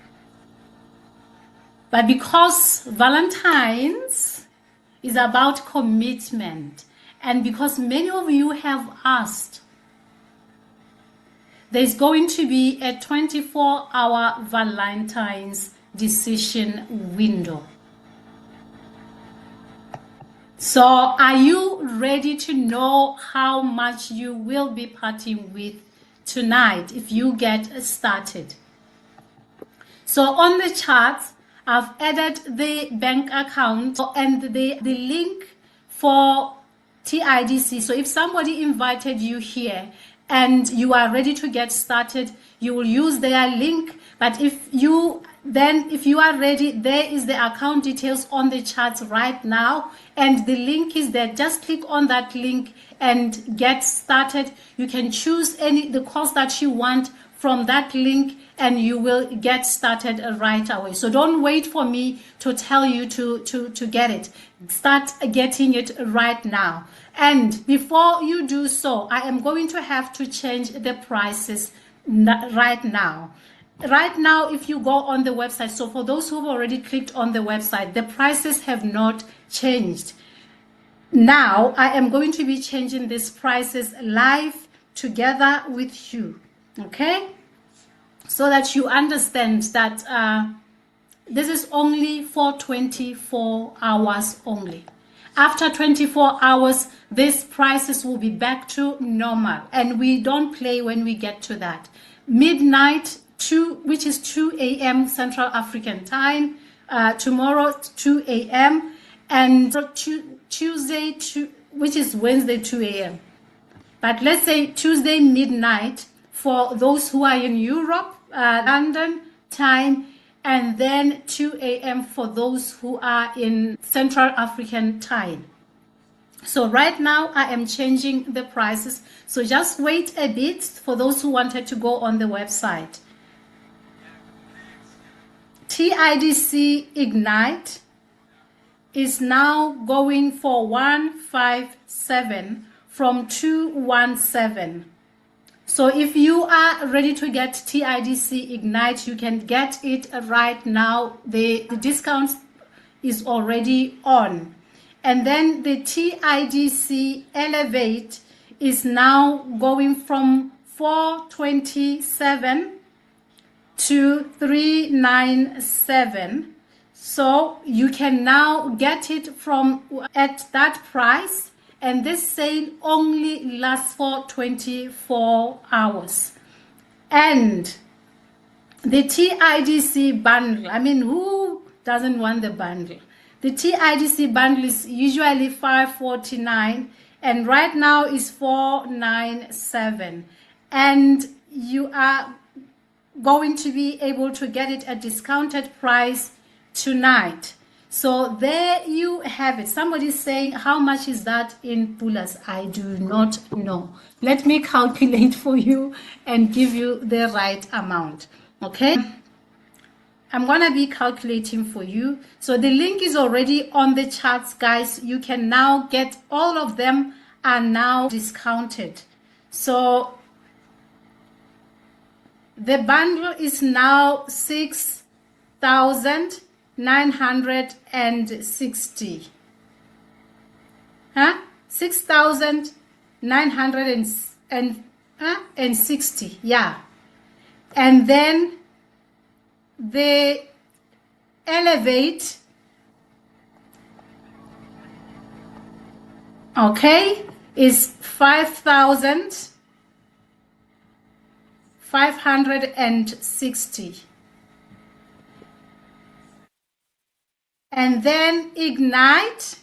But because Valentine's is about commitment, and because many of you have asked, there's going to be a 24-hour Valentine's decision window. So are you ready to know how much you will be parting with tonight if you get started? So on the chart, I've added the bank account and the link for TIDC. So if somebody invited you here and you are ready to get started, you will use their link. But if you are ready, there is the account details on the chart right now, and the link is there. Just click on that link and get started. You can choose the course that you want from that link, and you will get started right away. So don't wait for me to tell you to get it. Start getting it right now. And before you do so, I am going to have to change the prices right now. Right now, if you go on the website, so for those who've already clicked on the website, the prices have not changed. Now, I am going to be changing these prices live together with you, okay? So that you understand that this is only for 24 hours only. After 24 hours, these prices will be back to normal, and we don't play when we get to that. Midnight, which is 2 a.m. Central African time, tomorrow 2 a.m. and Tuesday, which is Wednesday 2 a.m. But let's say Tuesday midnight for those who are in Europe, London time, and then 2 a.m. for those who are in Central African time. So right now I am changing the prices. So just wait a bit for those who wanted to go on the website. TIDC Ignite is now going for 157 from 217. So if you are ready to get TIDC Ignite, you can get it right now. The discount is already on. And then the TIDC Elevate is now going from 427 to 397. So you can now get it at that price, and this sale only lasts for 24 hours. And the TIDC bundle, I mean, who doesn't want the bundle? The TIDC bundle is usually $549, and right now is 497, and you are going to be able to get it at discounted price tonight. So there you have it. Somebody's saying, how much is that in pulas? I do not know. Let me calculate for you and give you the right amount. Okay, I'm gonna be calculating for you. So the link is already on the charts, guys. You can now get all of them are now discounted. So the bundle is now 6,960. 6,960. Yeah. And then the Elevate, okay, is 5,560. And then Ignite,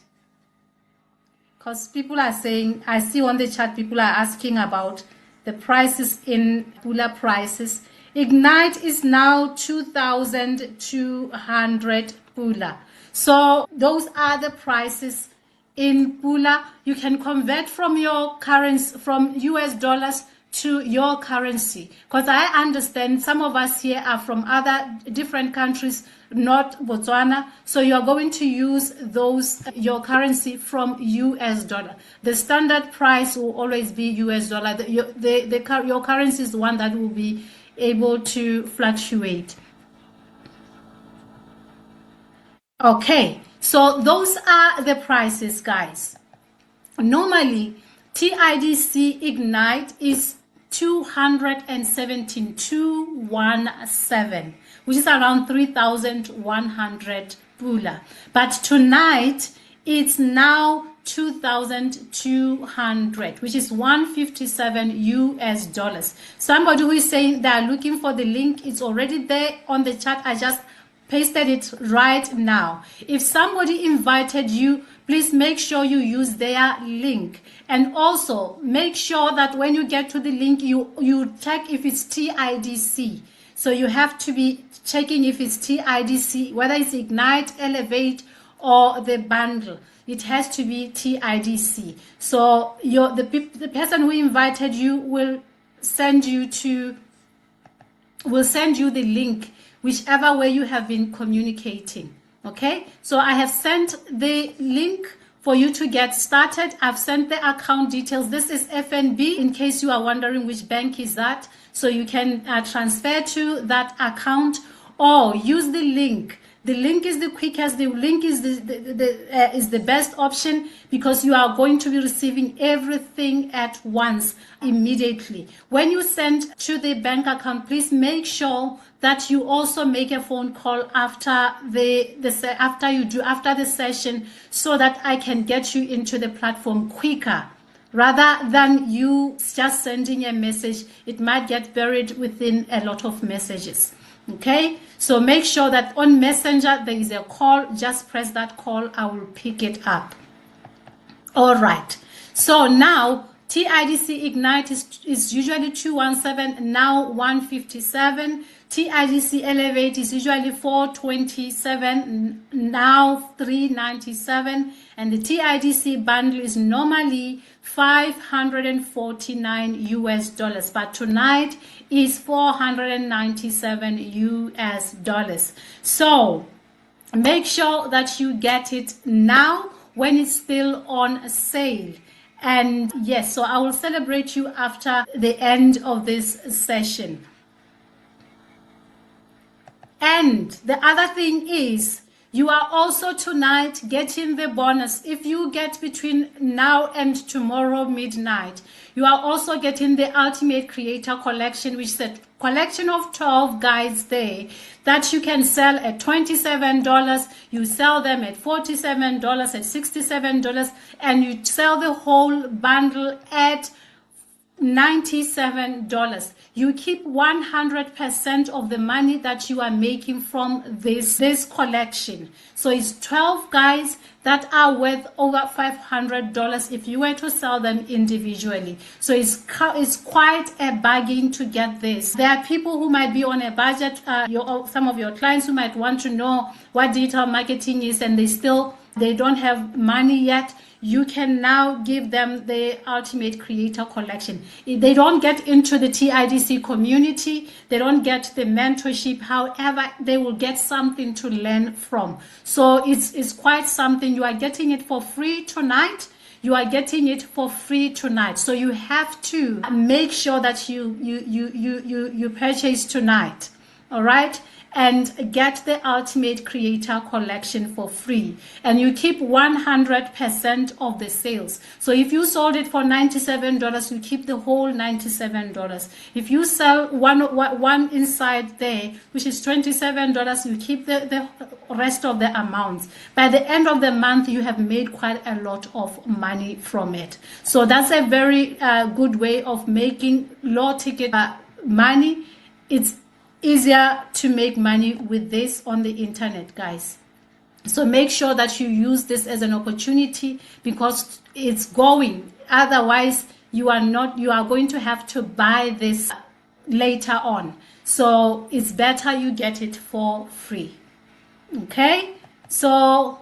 because people are saying, I see on the chat, people are asking about the prices in Pula prices. Ignite is now 2,200 Pula. So those are the prices in Pula. You can convert from your currency, from US dollars to your currency, because I understand some of us here are from other different countries, not Botswana, so you are going to use your currency from US dollar. The standard price will always be US dollar. Your currency is the one that will be able to fluctuate. Okay, so those are the prices, guys. Normally TIDC Ignite is 217,217, which is around 3,100 Pula. But tonight it's now 2,200, which is 157 US dollars. Somebody who is saying they are looking for the link, it's already there on the chat. I just pasted it right now. If somebody invited you, please make sure you use their link. And also make sure that when you get to the link, you check if it's TIDC. So you have to be checking if it's TIDC, whether it's Ignite, Elevate, or the bundle. It has to be TIDC. So the person who invited you will send you the link, whichever way you have been communicating. Okay, so I have sent the link for you to get started. I've sent the account details. This is FNB, in case you are wondering which bank is that. So you can transfer to that account or use the link. The link is the quickest. The link is the best option, because you are going to be receiving everything at once, immediately. When you send to the bank account, please make sure that you also make a phone call after the session, so that I can get you into the platform quicker, rather than you just sending a message. It might get buried within a lot of messages. Okay, so make sure that on Messenger there is a call. Just press that call, I will pick it up. All right, so now TIDC Ignite is usually 217, now 157. TIDC Elevate is usually 427, now 397, and the TIDC bundle is normally 549 US dollars, but tonight is 497 US dollars. So make sure that you get it now when it's still on sale. And yes, so I will celebrate you after the end of this session. And the other thing is, you are also tonight getting the bonus. If you get between now and tomorrow midnight, you are also getting the Ultimate Creator Collection, which is a collection of 12 guides there that you can sell at $27. You sell them at $47, at $67, and you sell the whole bundle at $97. You keep 100% of the money that you are making from this collection. So it's 12 guys that are worth over $500 if you were to sell them individually. So it's quite a bargain to get this. There are people who might be on a budget, some of your clients who might want to know what digital marketing is, and they don't have money yet. You can now give them the Ultimate Creator Collection. They don't get into the TIDC community. They don't get the mentorship. However, they will get something to learn from. So it's quite something. You are getting it for free tonight. You are getting it for free tonight. So you have to make sure that you purchase tonight. All right? And get the Ultimate Creator Collection for free. And you keep 100% of the sales. So if you sold it for $97, you keep the whole $97. If you sell one inside there, which is $27, you keep the rest of the amounts. By the end of the month, you have made quite a lot of money from it. So that's a very good way of making low ticket money. It's easier to make money with this on the internet, guys. So make sure that you use this as an opportunity, because it's going. Otherwise, you are going to have to buy this later on. So it's better you get it for free. Okay? So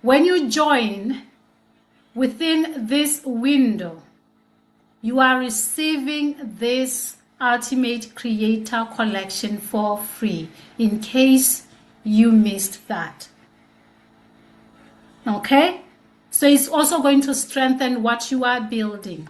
when you join within this window, you are receiving this Ultimate Creator Collection for free, in case you missed that. Okay? So it's also going to strengthen what you are building.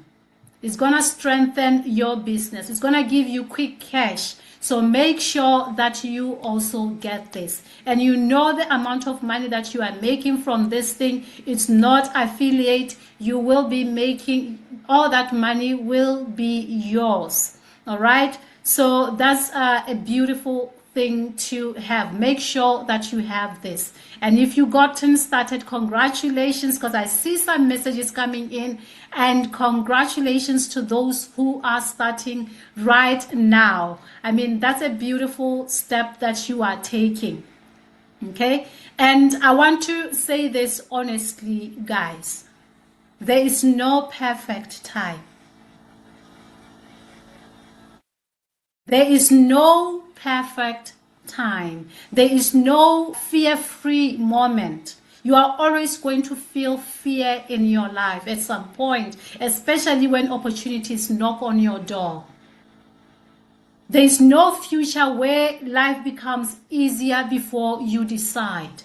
It's going to strengthen your business. It's going to give you quick cash. So make sure that you also get this. And you know the amount of money that you are making from this thing. It's not affiliate. You will be making, all that money will be yours. All right, so that's a beautiful thing to have. Make sure that you have this. And if you gotten started, congratulations, because I see some messages coming in, and congratulations to those who are starting right now. I mean, that's a beautiful step that you are taking. Okay, and I want to say this honestly, guys. There is no perfect time. There is no perfect time. There is no fear-free moment. You are always going to feel fear in your life at some point, especially when opportunities knock on your door. There is no future where life becomes easier before you decide.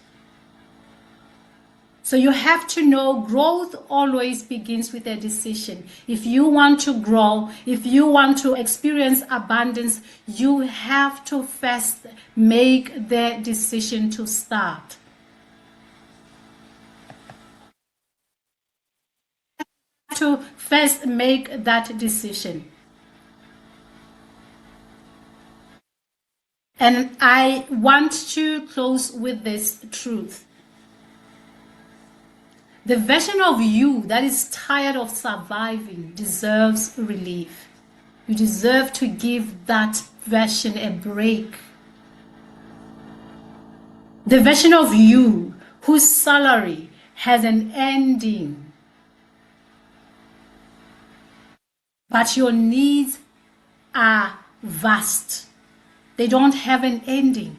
So you have to know growth always begins with a decision. If you want to grow, if you want to experience abundance, you have to first make the decision to start. To first make that decision. And I want to close with this truth. The version of you that is tired of surviving deserves relief. You deserve to give that version a break. The version of you whose salary has an ending, but your needs are vast. They don't have an ending.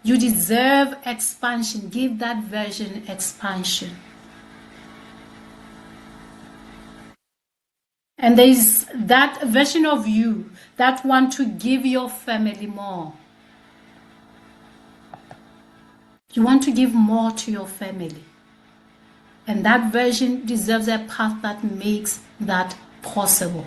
You deserve expansion. Give that version expansion. And there is that version of you that want to give your family more. You want to give more to your family. And that version deserves a path that makes that possible.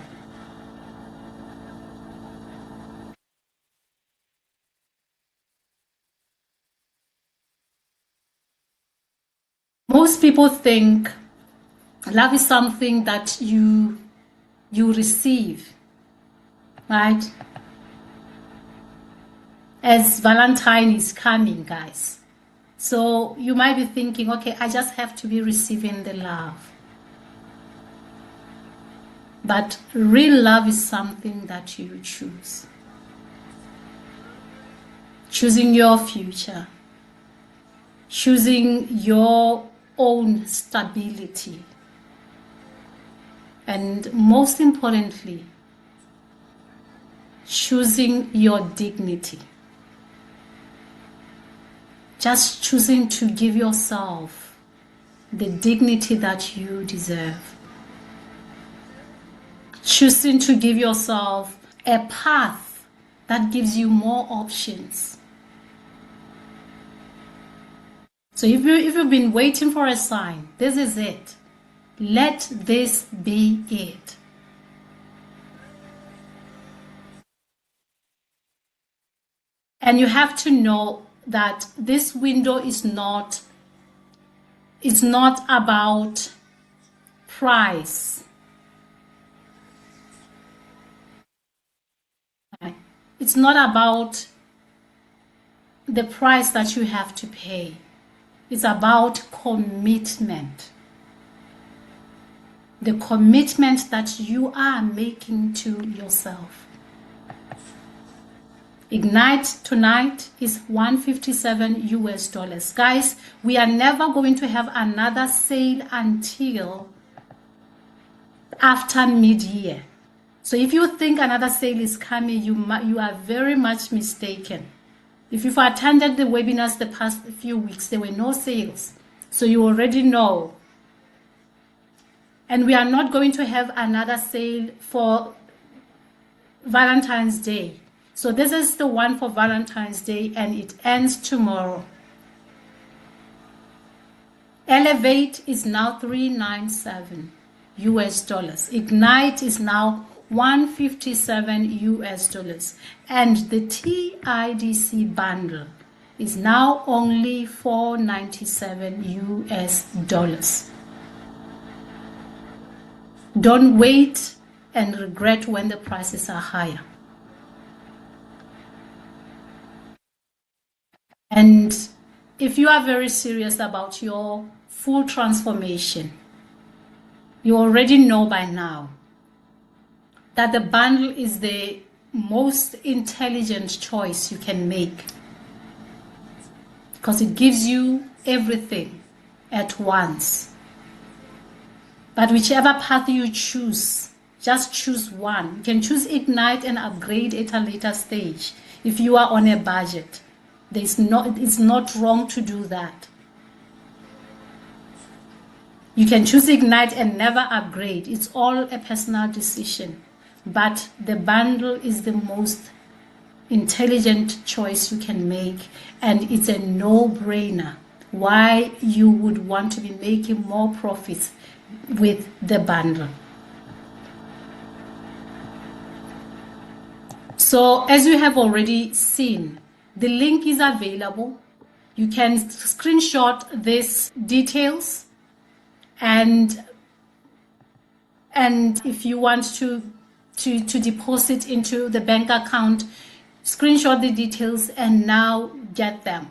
Most people think love is something that you receive, right? As Valentine is coming, guys. So you might be thinking, okay, I just have to be receiving the love. But real love is something that you choose. Choosing your future, choosing your own stability, and most importantly, choosing your dignity. Just choosing to give yourself the dignity that you deserve. Choosing to give yourself a path that gives you more options. So if you've been waiting for a sign, this is it. Let this be it. And you have to know that this window is not about price. It's not about the price that you have to pay. It's about commitment. The commitment that you are making to yourself. Ignite tonight is $157 US. Guys, we are never going to have another sale until after mid-year. So if you think another sale is coming, you are very much mistaken. If you've attended the webinars the past few weeks, there were no sales. So you already know. And we are not going to have another sale for Valentine's Day. So this is the one for Valentine's Day, and it ends tomorrow. Elevate is now $397 US. Ignite is now $157 US. And the TIDC bundle is now only $497 US. Don't wait and regret when the prices are higher. And if you are very serious about your full transformation, you already know by now that the bundle is the most intelligent choice you can make, because it gives you everything at once. But whichever path you choose, just choose one. You can choose Ignite and upgrade at a later stage if you are on a budget. It's not wrong to do that. You can choose Ignite and never upgrade. It's all a personal decision. But the bundle is the most intelligent choice you can make, and it's a no-brainer why you would want to be making more profits with the bundle. So as you have already seen, the link is available. You can screenshot these details, and if you want to deposit into the bank account, screenshot the details and now get them.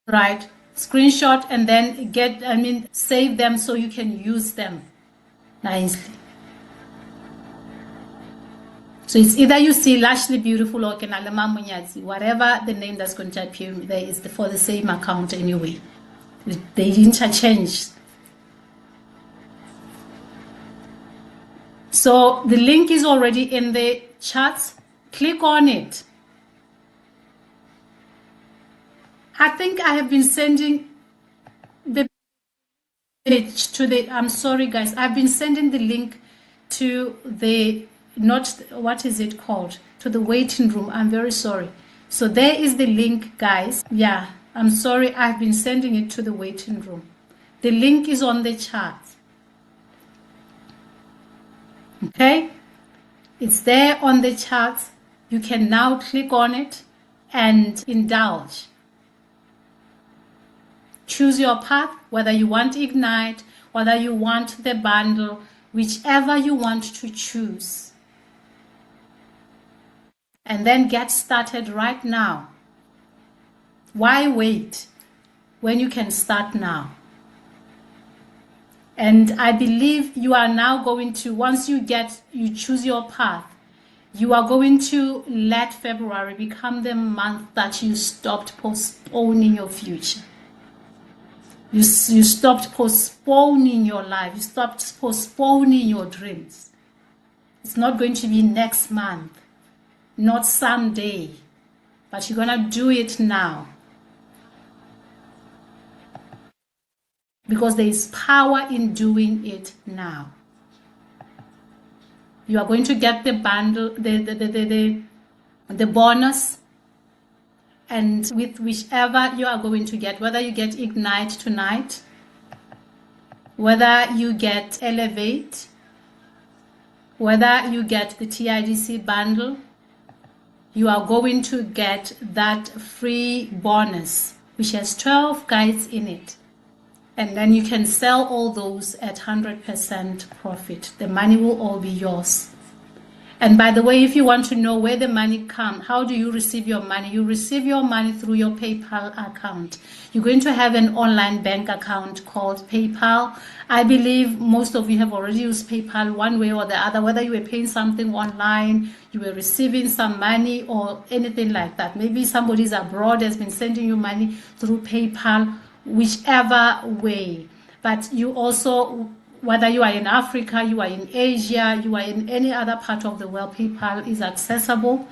Right? Screenshot and then save them so you can use them nicely. So it's either you see Lashley Beautiful or Kenalema Munyazi, whatever the name that's going to appear there is for the same account anyway. They interchange. So the link is already in the chat. Click on it. I think I have been sending the page to the, I'm sorry guys, I've been sending the link to the, not, what is it called? To the waiting room. I'm very sorry. So there is the link, guys. Yeah, I'm sorry. I've been sending it to the waiting room. The link is on the chat. Okay? It's there on the chat. You can now click on it and indulge. Choose your path, whether you want Ignite, whether you want the bundle, whichever you want to choose. And then get started right now. Why wait when you can start now? And I believe you are now going to, once you choose your path, you are going to let February become the month that you stopped postponing your future. You stopped postponing your life. You stopped postponing your dreams. It's not going to be next month, not someday, but you're going to do it now. Because there is power in doing it now. You are going to get the bundle, the bonus, and with whichever you are going to get, whether you get Ignite tonight, whether you get Elevate, whether you get the TIDC bundle, you are going to get that free bonus, which has 12 guides in it. And then you can sell all those at 100% profit. The money will all be yours. And by the way, if you want to know where the money comes, how do you receive your money? You receive your money through your PayPal account. You're going to have an online bank account called PayPal. I believe most of you have already used PayPal one way or the other, whether you were paying something online, you were receiving some money or anything like that. Maybe somebody's abroad has been sending you money through PayPal, whichever way. But you also, whether you are in Africa, you are in Asia, you are in any other part of the world, PayPal is accessible.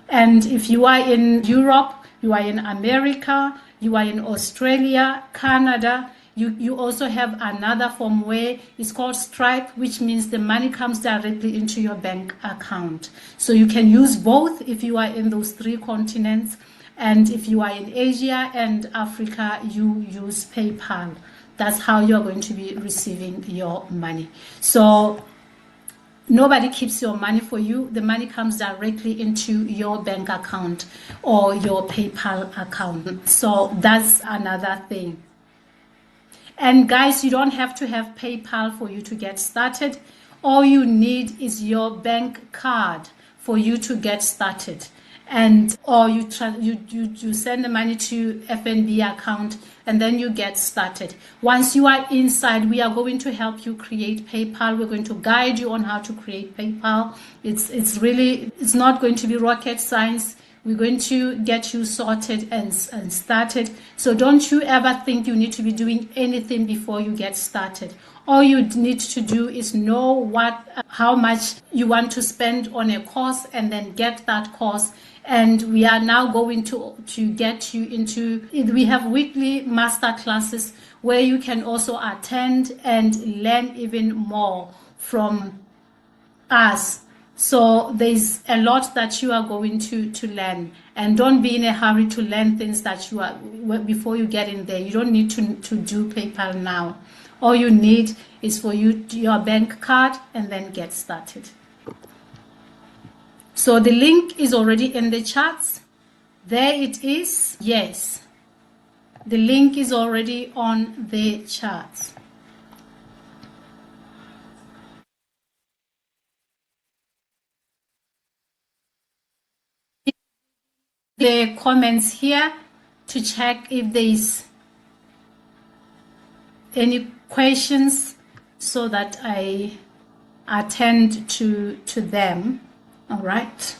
And if you are in Europe, you are in America, you are in Australia, Canada, you also have another form where it's called Stripe, which means the money comes directly into your bank account. So you can use both if you are in those 3 continents. And if you are in Asia and Africa, you use PayPal. That's how you're going to be receiving your money. So nobody keeps your money for you. The money comes directly into your bank account or your PayPal account. So that's another thing. And guys, you don't have to have PayPal for you to get started. All you need is your bank card for you to get started. And or you send the money to FNB account and then you get started. Once you are inside, we are going to help you create PayPal. We're going to guide you on how to create PayPal. It's not going to be rocket science. We're going to get you sorted and started. So don't you ever think you need to be doing anything before you get started. All you need to do is know how much you want to spend on a course and then get that course. And we are now going to get you into, we have weekly master classes where you can also attend and learn even more from us. So there's a lot that you are going to learn, and don't be in a hurry to learn things that you are before you get in there. You don't need to do PayPal now. All you need is for your bank card and then get started. So the link is already in the charts. There it is. Yes. The link is already on the charts. The comments here to check if there is any questions so that I attend to them. All right.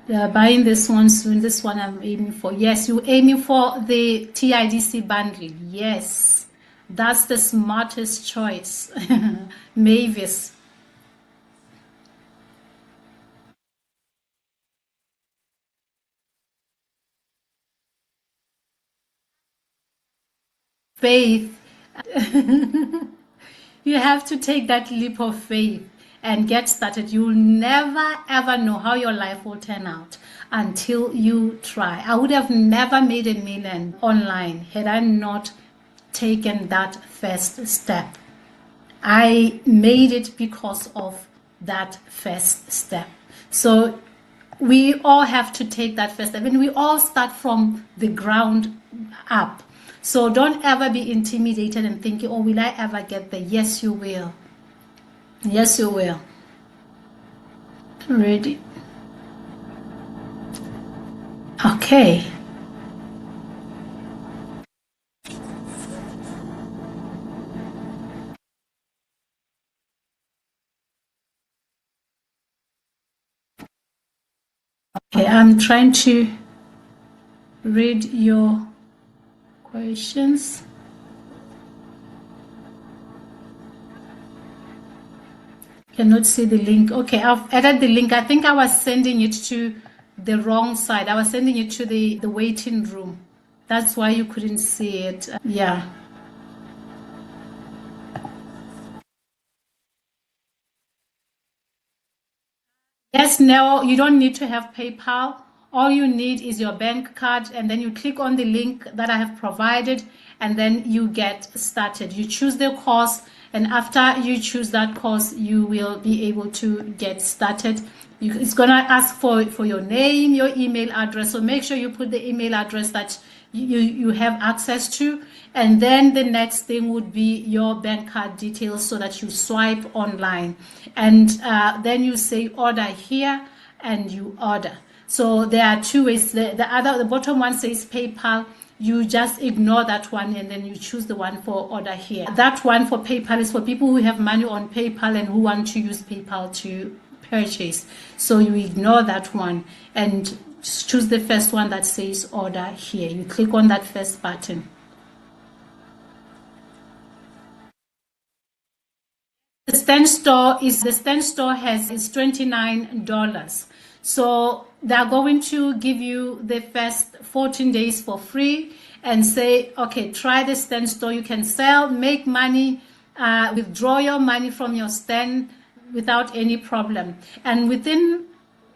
They are buying this one soon. This one I'm aiming for. Yes, you're aiming for the TIDC bundle. Yes, that's the smartest choice. Mavis. Faith. You have to take that leap of faith and get started. You'll never ever know how your life will turn out until you try. I would have never made $1 million online had I not taken that first step. I made it because of that first step. So we all have to take that first step, and we all start from the ground up. So don't ever be intimidated and thinking, oh, will I ever get there? Yes, you will. Yes, you will. Ready? Okay. Okay, I'm trying to read your questions. Cannot see the link. Okay, I've added the link. I think I was sending it to the wrong side. I was sending it to the waiting room. That's why you couldn't see it. Yeah. Yes, no, you don't need to have PayPal. All you need is your bank card, and then you click on the link that I have provided, and then you get started. You choose the course, and after you choose that course, you will be able to get started. It's going to ask for your name, your email address, so make sure you put the email address that you have access to, and then the next thing would be your bank card details so that you swipe online, and then you say order here and you order. So there are two ways. The bottom one says PayPal. You just ignore that one and then you choose the one for order here. That one for PayPal is for people who have money on PayPal and who want to use PayPal to purchase. So you ignore that one and choose the first one that says order here. You click on that first button. The Stand Store is $29. So they're going to give you the first 14 days for free and say, okay, try the Stand Store. You can sell, make money, withdraw your money from your stand without any problem. And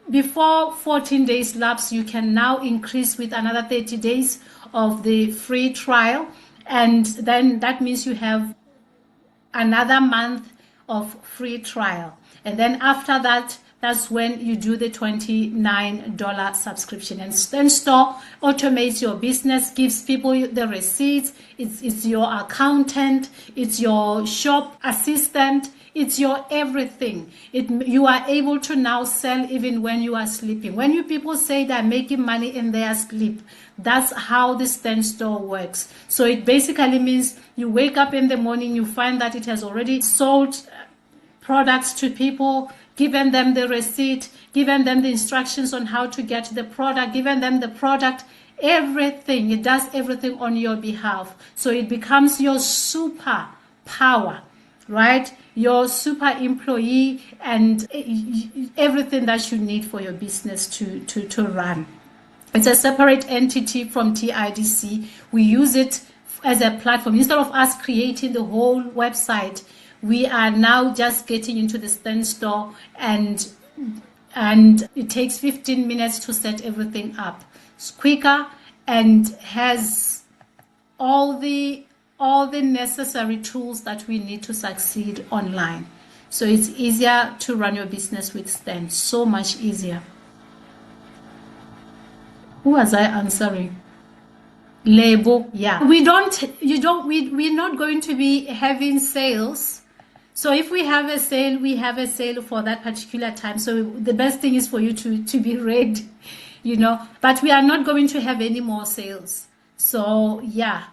before 14 days lapse, you can now increase with another 30 days of the free trial. And then that means you have another month of free trial. And then after that, that's when you do the $29 subscription. And Stand Store automates your business, gives people the receipts. It's your accountant, it's your shop assistant, it's your everything. You are able to now sell even when you are sleeping. When you people say they're making money in their sleep, that's how the Stand Store works. So it basically means you wake up in the morning, you find that it has already sold products to people, given them the receipt, given them the instructions on how to get the product, given them the product, everything. It does everything on your behalf. So it becomes your super power, right? Your super employee and everything that you need for your business to run. It's a separate entity from TIDC. We use it as a platform. Instead of us creating the whole website, we are now just getting into the Stand Store, and it takes 15 minutes to set everything up. It's quicker and has all the necessary tools that we need to succeed online. So it's easier to run your business with Stand, so much easier. Who was I answering? Label, yeah. We're not going to be having sales. So if we have a sale, we have a sale for that particular time. So the best thing is for you to be ready, but we are not going to have any more sales. So yeah,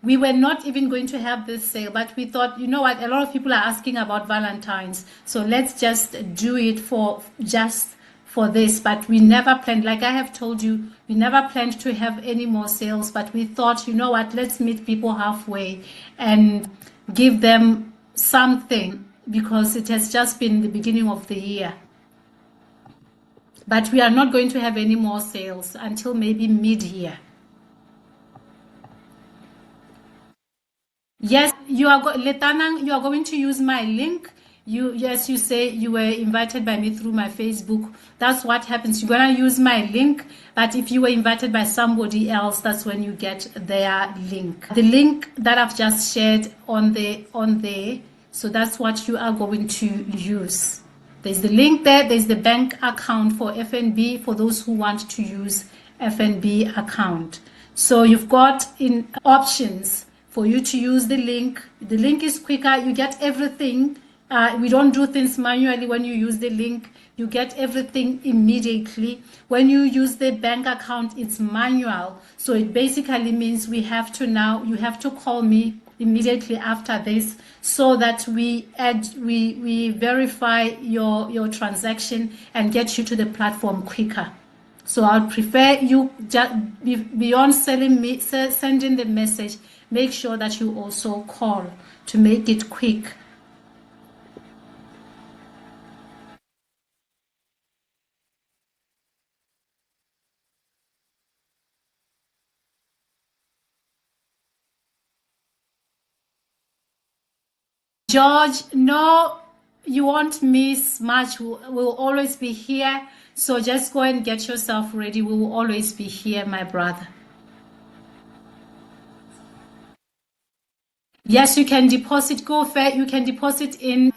we were not even going to have this sale, but we thought, you know what, a lot of people are asking about Valentine's. So let's just do it for this, but we never planned, like I have told you, we never planned to have any more sales, but we thought, you know what, let's meet people halfway and give them something, because it has just been the beginning of the year. But we are not going to have any more sales until maybe mid-year. Yes, Letanang, you are going to use my link. Yes, you say you were invited by me through my Facebook. That's what happens. You're going to use my link, but if you were invited by somebody else, that's when you get their link. The link that I've just shared on there, so that's what you are going to use. There's the link there. There's the bank account for FNB for those who want to use FNB account. So you've got in options for you to use the link. The link is quicker. You get everything. We don't do things manually when you use the link. You get everything immediately. When you use the bank account, it's manual. So it basically means you have to call me immediately after this so that we verify your transaction and get you to the platform quicker. So I'd prefer you just beyond sending the message, make sure that you also call to make it quick. George, no, you won't miss much. We'll always be here. So just go and get yourself ready. We will always be here, my brother. Yes, you can deposit. You can deposit in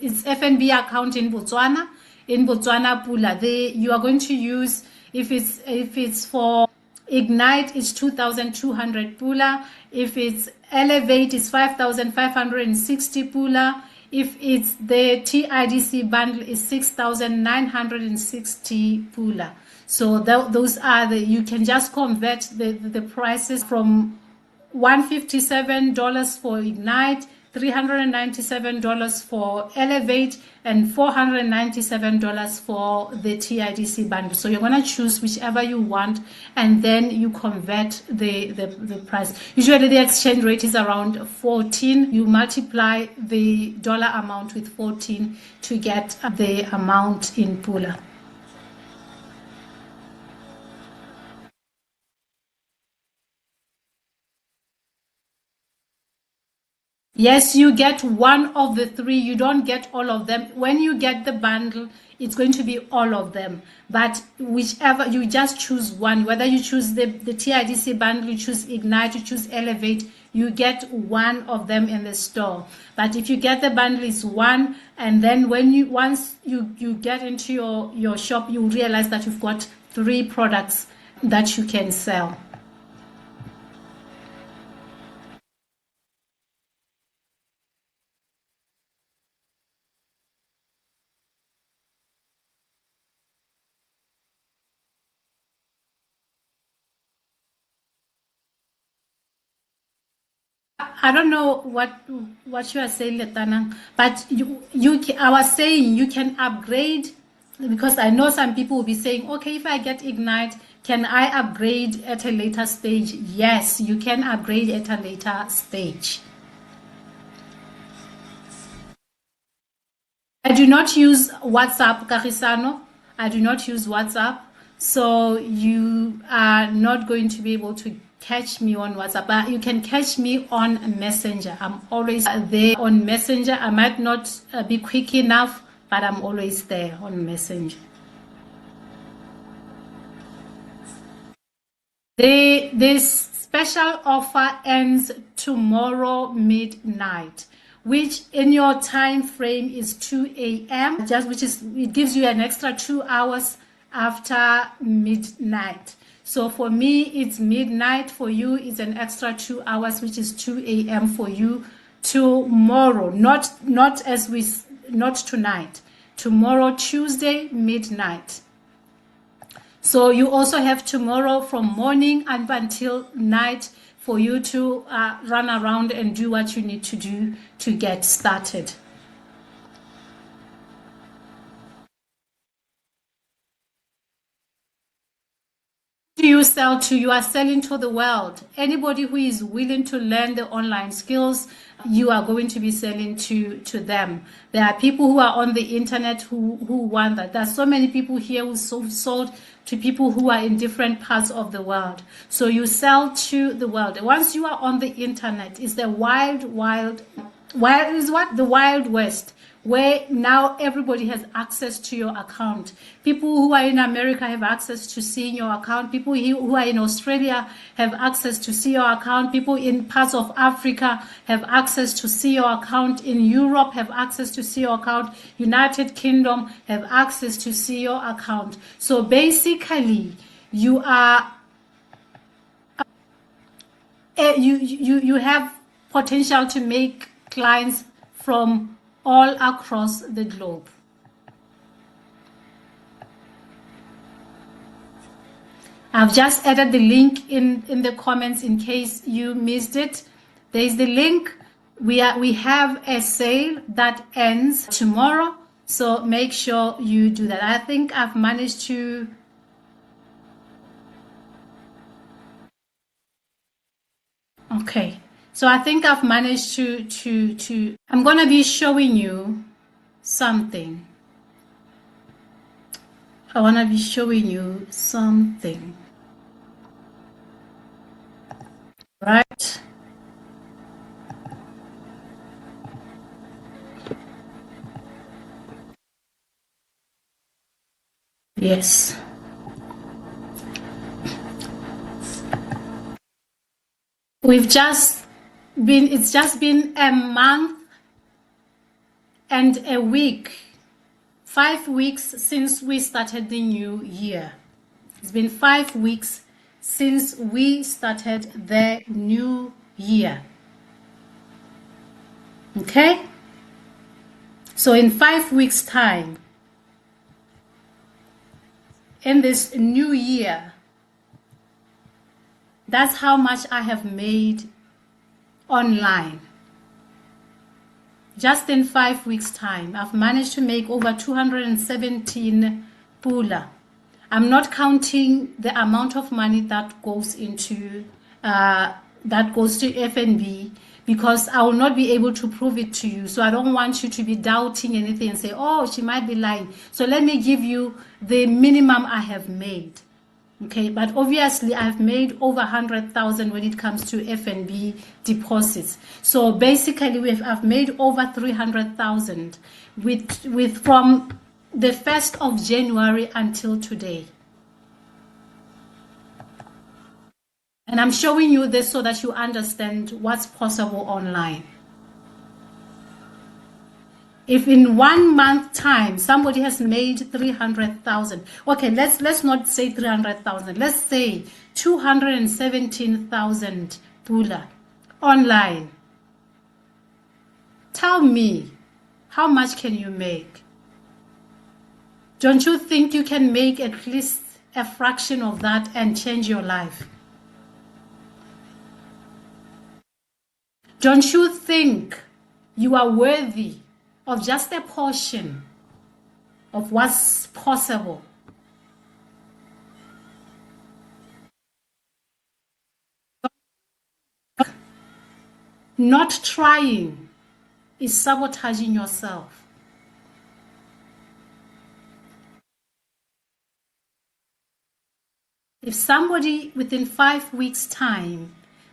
it's FNB account in Botswana. In Botswana Pula, you are going to use if it's for Ignite, it's 2,200 Pula. If it's Elevate, it's 5,560 Pula. If it's the TIDC bundle, it's 6,960 Pula. So those are you can just convert the prices from $157 for Ignite, $397 for Elevate, and $497 for the TIDC bundle. So you're going to choose whichever you want, and then you convert the price. Usually the exchange rate is around 14. You multiply the dollar amount with 14 to get the amount in Pula. Yes, you get one of the three. You don't get all of them. When you get the bundle, it's going to be all of them. But whichever, you just choose one. Whether you choose the TIDC bundle, you choose Ignite, you choose Elevate, you get one of them in the store. But if you get the bundle, it's one. And then once you get into your shop, you realize that you've got 3 products that you can sell. I don't know what you are saying, Letanang, but I was saying you can upgrade, because I know some people will be saying, okay, if I get Ignite, can I upgrade at a later stage? Yes, you can upgrade at a later stage. I do not use WhatsApp, Karisano. I do not use WhatsApp. So you are not going to be able to catch me on WhatsApp. But you can catch me on Messenger. I'm always there on Messenger. I might not be quick enough, but I'm always there on Messenger. This special offer ends tomorrow midnight, which in your time frame is 2 a.m. It gives you an extra 2 hours after midnight. So for me, it's midnight. For you, it's an extra 2 hours, which is 2 a.m. for you tomorrow. Not tonight. Tomorrow, Tuesday, midnight. So you also have tomorrow from morning up until night for you to run around and do what you need to do to get started. Do you sell to? You are selling to the world. Anybody who is willing to learn the online skills, you are going to be selling to them. There are people who are on the internet who want that. There are so many people here who sold to people who are in different parts of the world. So you sell to the world. Once you are on the internet, it's the wild west, where now everybody has access to your account. People who are in America have access to seeing your account. People who are in Australia have access to see your account. People in parts of Africa have access to see your account. In Europe have access to see your account. United Kingdom have access to see your account. So basically, you are you have potential to make clients from all across the globe. I've just added the link in the comments in case you missed it. There is the link. We have a sale that ends tomorrow, so make sure you do that. I think I've managed to. Okay, so I think I've managed to. I'm gonna be showing you something. I wanna be showing you something. Right? Yes. It's just been a month and a week, 5 weeks since we started the new year. It's been 5 weeks since we started the new year. Okay? So in 5 weeks' time, in this new year, that's how much I have made online. Just in 5 weeks' time, I've managed to make over 217 pula. I'm not counting the amount of money that goes into FNB, because I will not be able to prove it to you. So I don't want you to be doubting anything and say, oh, she might be lying. So let me give you the minimum I have made. Okay, but obviously I've made over 100,000 when it comes to FNB deposits. So basically I've made over 300,000 with from the 1st of January until today. And I'm showing you this so that you understand what's possible online. If in 1 month time somebody has made 300,000, okay, let's not say 300,000. Let's say 217,000 pula online. Tell me, how much can you make? Don't you think you can make at least a fraction of that and change your life? Don't you think you are worthy of just a portion of what's possible? Not trying is sabotaging yourself. If somebody within 5 weeks' time,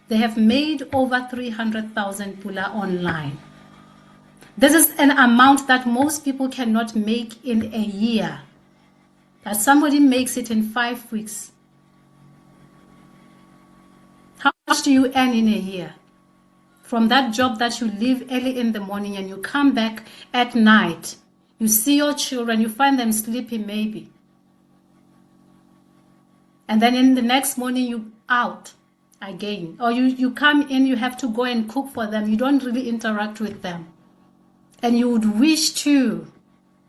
they have made over 300,000 pula online, this is an amount that most people cannot make in a year. That somebody makes it in 5 weeks. How much do you earn in a year? From that job that you leave early in the morning and you come back at night, you see your children, you find them sleeping maybe. And then in the next morning you out again. Or you come in, you have to go and cook for them. You don't really interact with them. And you would wish to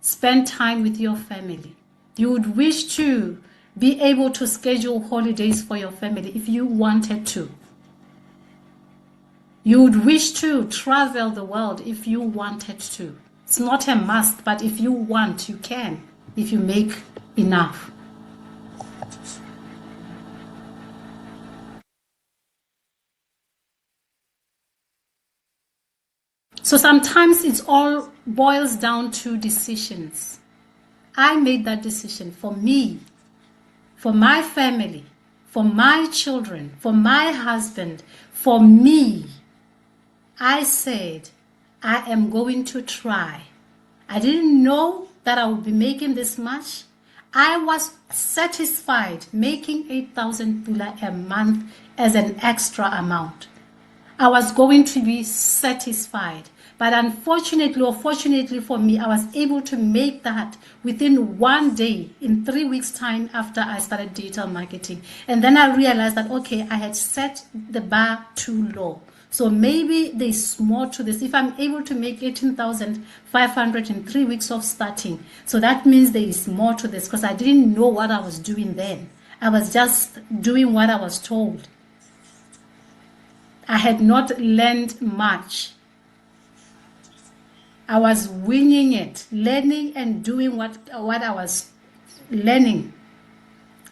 spend time with your family. You would wish to be able to schedule holidays for your family if you wanted to. You would wish to travel the world if you wanted to. It's not a must, but if you want, you can, if you make enough. So sometimes it all boils down to decisions. I made that decision for me, for my family, for my children, for my husband, for me. I said, I am going to try. I didn't know that I would be making this much. I was satisfied making 8,000 pula a month as an extra amount. I was going to be satisfied. But unfortunately or fortunately for me, I was able to make that within 1 day, in 3 weeks' time after I started digital marketing. And then I realized that, okay, I had set the bar too low. So maybe there's more to this. If I'm able to make 18,500 in 3 weeks of starting, so that means there is more to this, because I didn't know what I was doing then. I was just doing what I was told. I had not learned much. I was winging it, learning and doing what I was learning.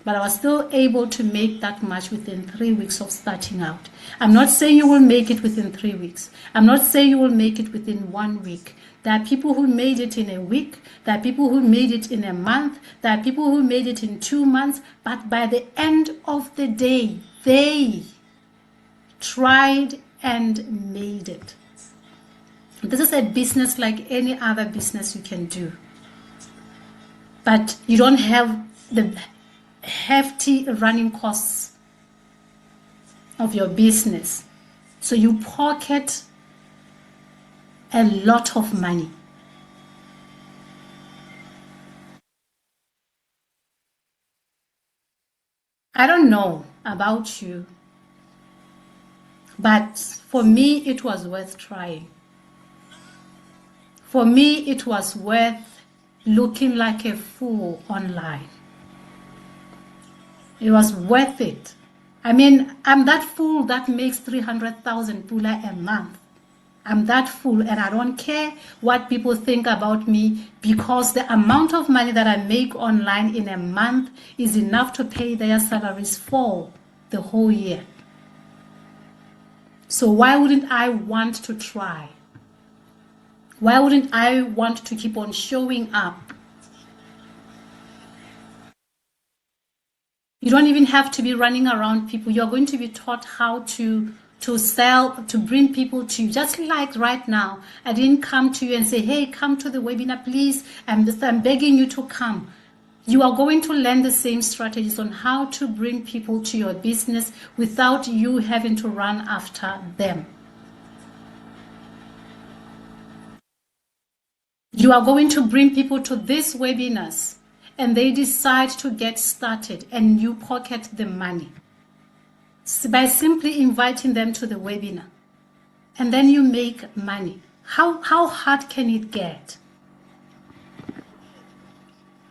But I was still able to make that much within 3 weeks of starting out. I'm not saying you will make it within 3 weeks. I'm not saying you will make it within 1 week. There are people who made it in a week. There are people who made it in a month. There are people who made it in 2 months. But by the end of the day, they tried and made it. This is a business like any other business you can do. But you don't have the hefty running costs of your business. So you pocket a lot of money. I don't know about you, but for me it was worth trying. For me it was worth looking like a fool online. It was worth it. I mean, I'm that fool that makes 300,000 pula a month. I'm that fool, and I don't care what people think about me, because the amount of money that I make online in a month is enough to pay their salaries for the whole year. So why wouldn't I want to try? Why wouldn't I want to keep on showing up? You don't even have to be running around people. You're going to be taught how to sell, to bring people to you. Just like right now, I didn't come to you and say, hey, come to the webinar, please. I'm begging you to come. You are going to learn the same strategies on how to bring people to your business without you having to run after them. You are going to bring people to these webinars, and they decide to get started, and you pocket the money by simply inviting them to the webinar, and then you make money. How hard can it get?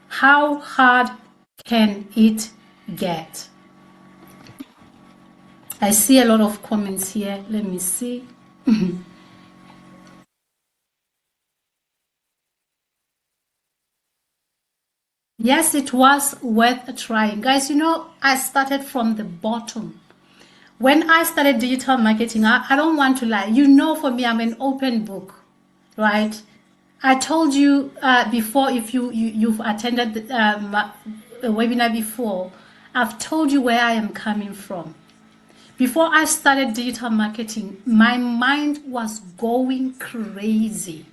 How hard can it get? I see a lot of comments here. Let me see. Yes, it was worth trying. Guys, you know, I started from the bottom. When I started digital marketing, I don't want to lie. You know, for me, I'm an open book, right? I told you before, if you've attended a webinar before, I've told you where I am coming from. Before I started digital marketing, my mind was going crazy.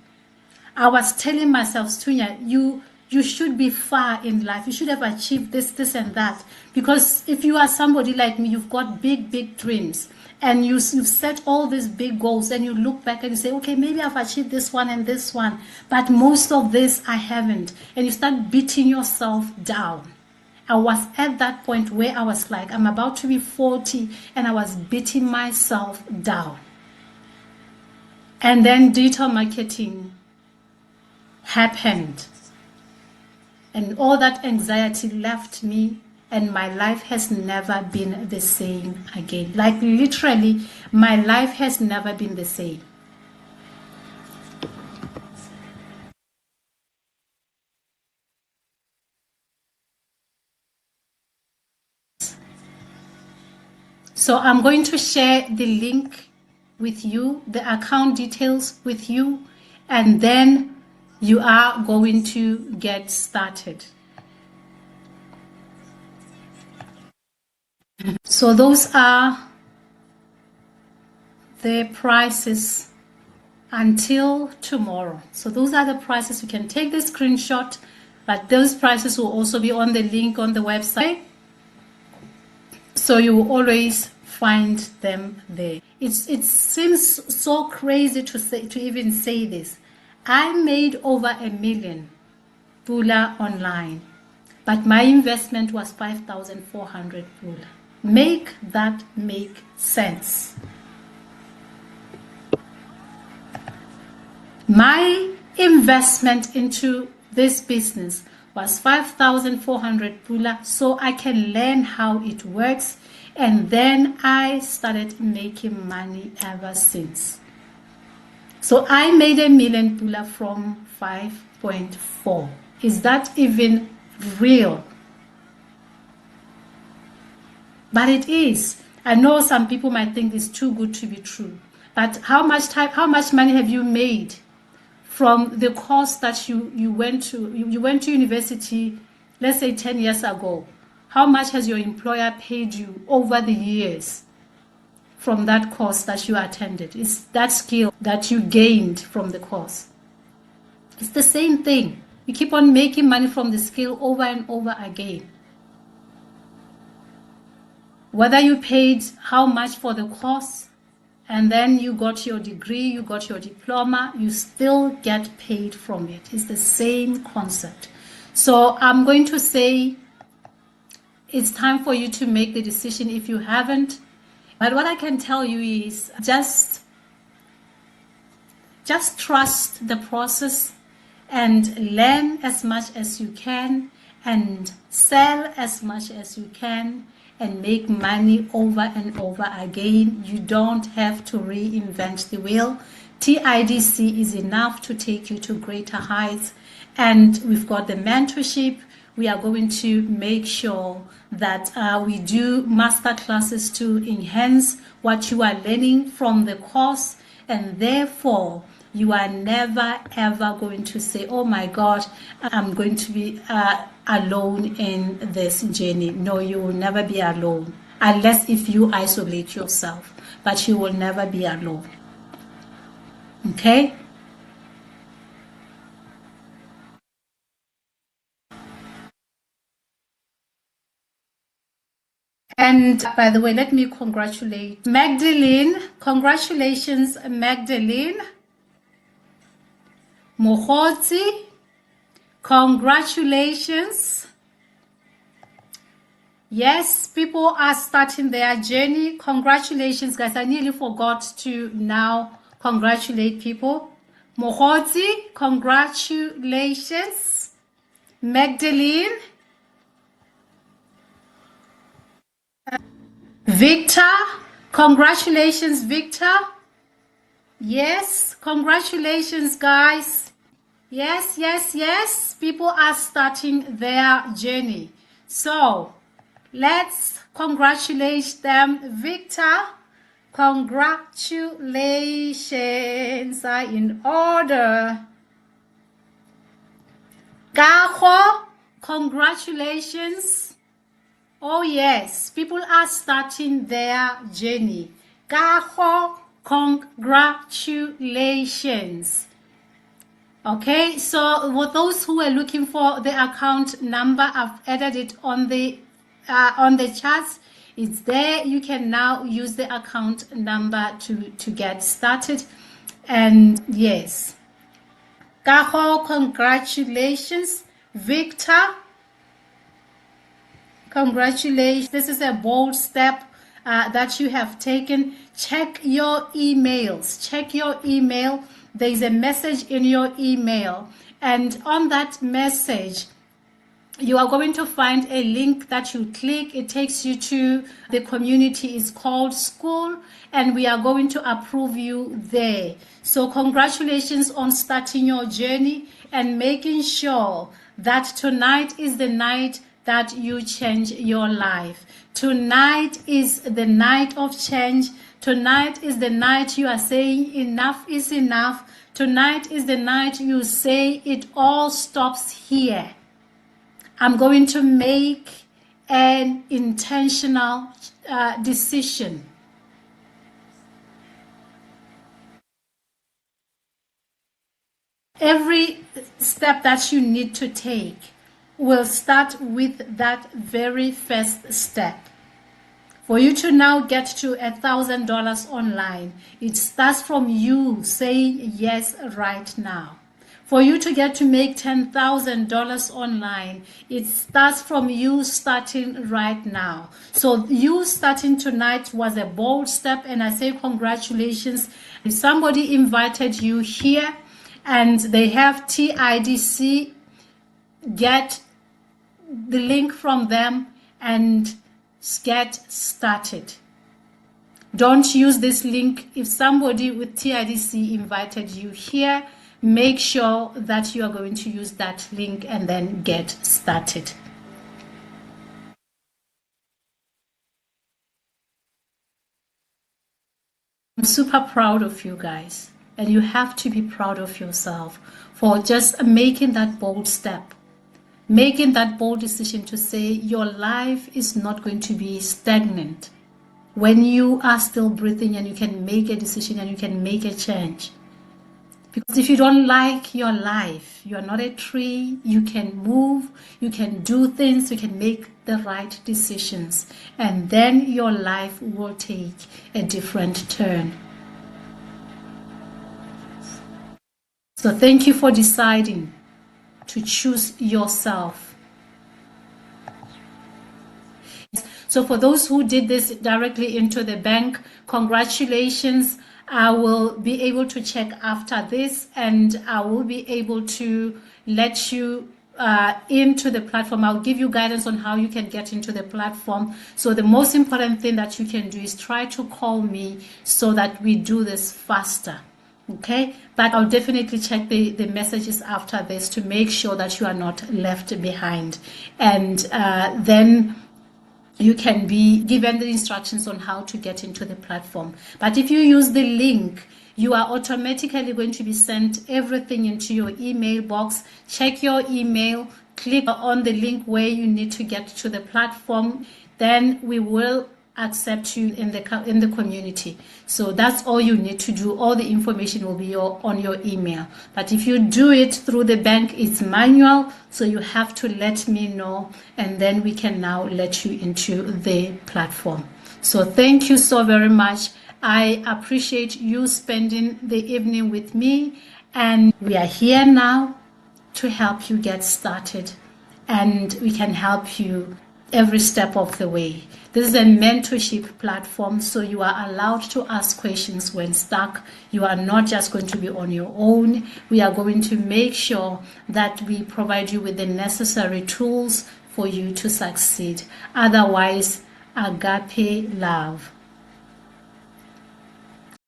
I was telling myself, Stunya, you should be far in life. You should have achieved this, and that. Because if you are somebody like me, you've got big dreams. And you've set all these big goals, and you look back and you say, okay, maybe I've achieved this one and this one. But most of this, I haven't. And you start beating yourself down. I was at that point where I was like, I'm about to be 40, and I was beating myself down. And then digital marketing happened. And all that anxiety left me, and my life has never been the same again. Like literally, my life has never been the same. So I'm going to share the link with you, the account details with you, and then you are going to get started. So those are the prices until tomorrow. So those are the prices. You can take the screenshot, but those prices will also be on the link on the website. So you will always find them there. It seems so crazy to even say this. I made over $1 million pula online, but my investment was 5,400 pula. Make that make sense. My investment into this business was 5,400 pula, so I can learn how it works. And then I started making money ever since. So I made $1 million pula from 5.4. Is that even real? But it is. I know some people might think it's too good to be true. But how much money have you made from the course that you went to? You went to university, let's say 10 years ago. How much has your employer paid you over the years from that course that you attended? It's that skill that you gained from the course. It's the same thing. You keep on making money from the skill over and over again. Whether you paid how much for the course, and then you got your degree, you got your diploma, you still get paid from it. It's the same concept. So I'm going to say it's time for you to make the decision if you haven't. But what I can tell you is just trust the process and learn as much as you can and sell as much as you can and make money over and over again. You don't have to reinvent the wheel. TIDC is enough to take you to greater heights. And we've got the mentorship. We are going to make sure that we do master classes to enhance what you are learning from the course. And therefore, you are never ever going to say, oh my God, I'm going to be alone in this journey. No, you will never be alone, unless if you isolate yourself, but you will never be alone. Okay? And by the way, let me congratulate Magdalene. Congratulations, Magdalene. Mohoti, congratulations. Yes, people are starting their journey. Congratulations, guys. I nearly forgot to now congratulate people. Mohoti, congratulations. Magdalene. Victor, congratulations, Victor. Yes, congratulations, guys. Yes, yes, yes. People are starting their journey. So let's congratulate them. Victor, congratulations are in order. Gaho, congratulations. Oh yes, people are starting their journey. Gaho, congratulations. Okay, so for those who are looking for the account number, I've added it on the charts. It's there. You can now use the account number to get started. And yes, Gaho, congratulations. Victor, congratulations. This is a bold step that you have taken. Check your emails. Check your email. There is a message in your email, and on that message you are going to find a link that you click. It takes you to the community. It's called School, and we are going to approve you there. So congratulations on starting your journey and making sure that tonight is the night that you change your life. Tonight is the night of change. Tonight is the night you are saying enough is enough. Tonight is the night you say it all stops here. I'm going to make an intentional decision. Every step that you need to take will start with that very first step. For you to now get to $1,000 online, it starts from you saying yes right now. For you to get to make $10,000 online, it starts from you starting right now. So you starting tonight was a bold step, and I say congratulations. If somebody invited you here and they have TIDC get the link from them and get started. Don't use this link. If somebody with TIDC invited you here, make sure that you are going to use that link and then get started. I'm super proud of you guys, and you have to be proud of yourself for just making that bold step, making that bold decision to say your life is not going to be stagnant when you are still breathing and you can make a decision and you can make a change. Because if you don't like your life, you are not a tree, you can move, you can do things, you can make the right decisions, and then your life will take a different turn. So thank you for deciding to choose yourself. So for those who did this directly into the bank, congratulations. I will be able to check after this, and I will be able to let you into the platform. I'll give you guidance on how you can get into the platform. So the most important thing that you can do is try to call me so that we do this faster. Okay, but I'll definitely check the messages after this to make sure that you are not left behind. And then you can be given the instructions on how to get into the platform. But if you use the link, you are automatically going to be sent everything into your email box. Check your email, click on the link where you need to get to the platform. Then we will accept you in the community. So that's all you need to do. All the information will be on your email. But if you do it through the bank, it's manual, so you have to let me know, and then we can now let you into the platform. So thank you so very much. I appreciate you spending the evening with me, and we are here now to help you get started, and we can help you every step of the way. This is a mentorship platform, so you are allowed to ask questions when stuck. You are not just going to be on your own. We are going to make sure that we provide you with the necessary tools for you to succeed. Otherwise, agape love.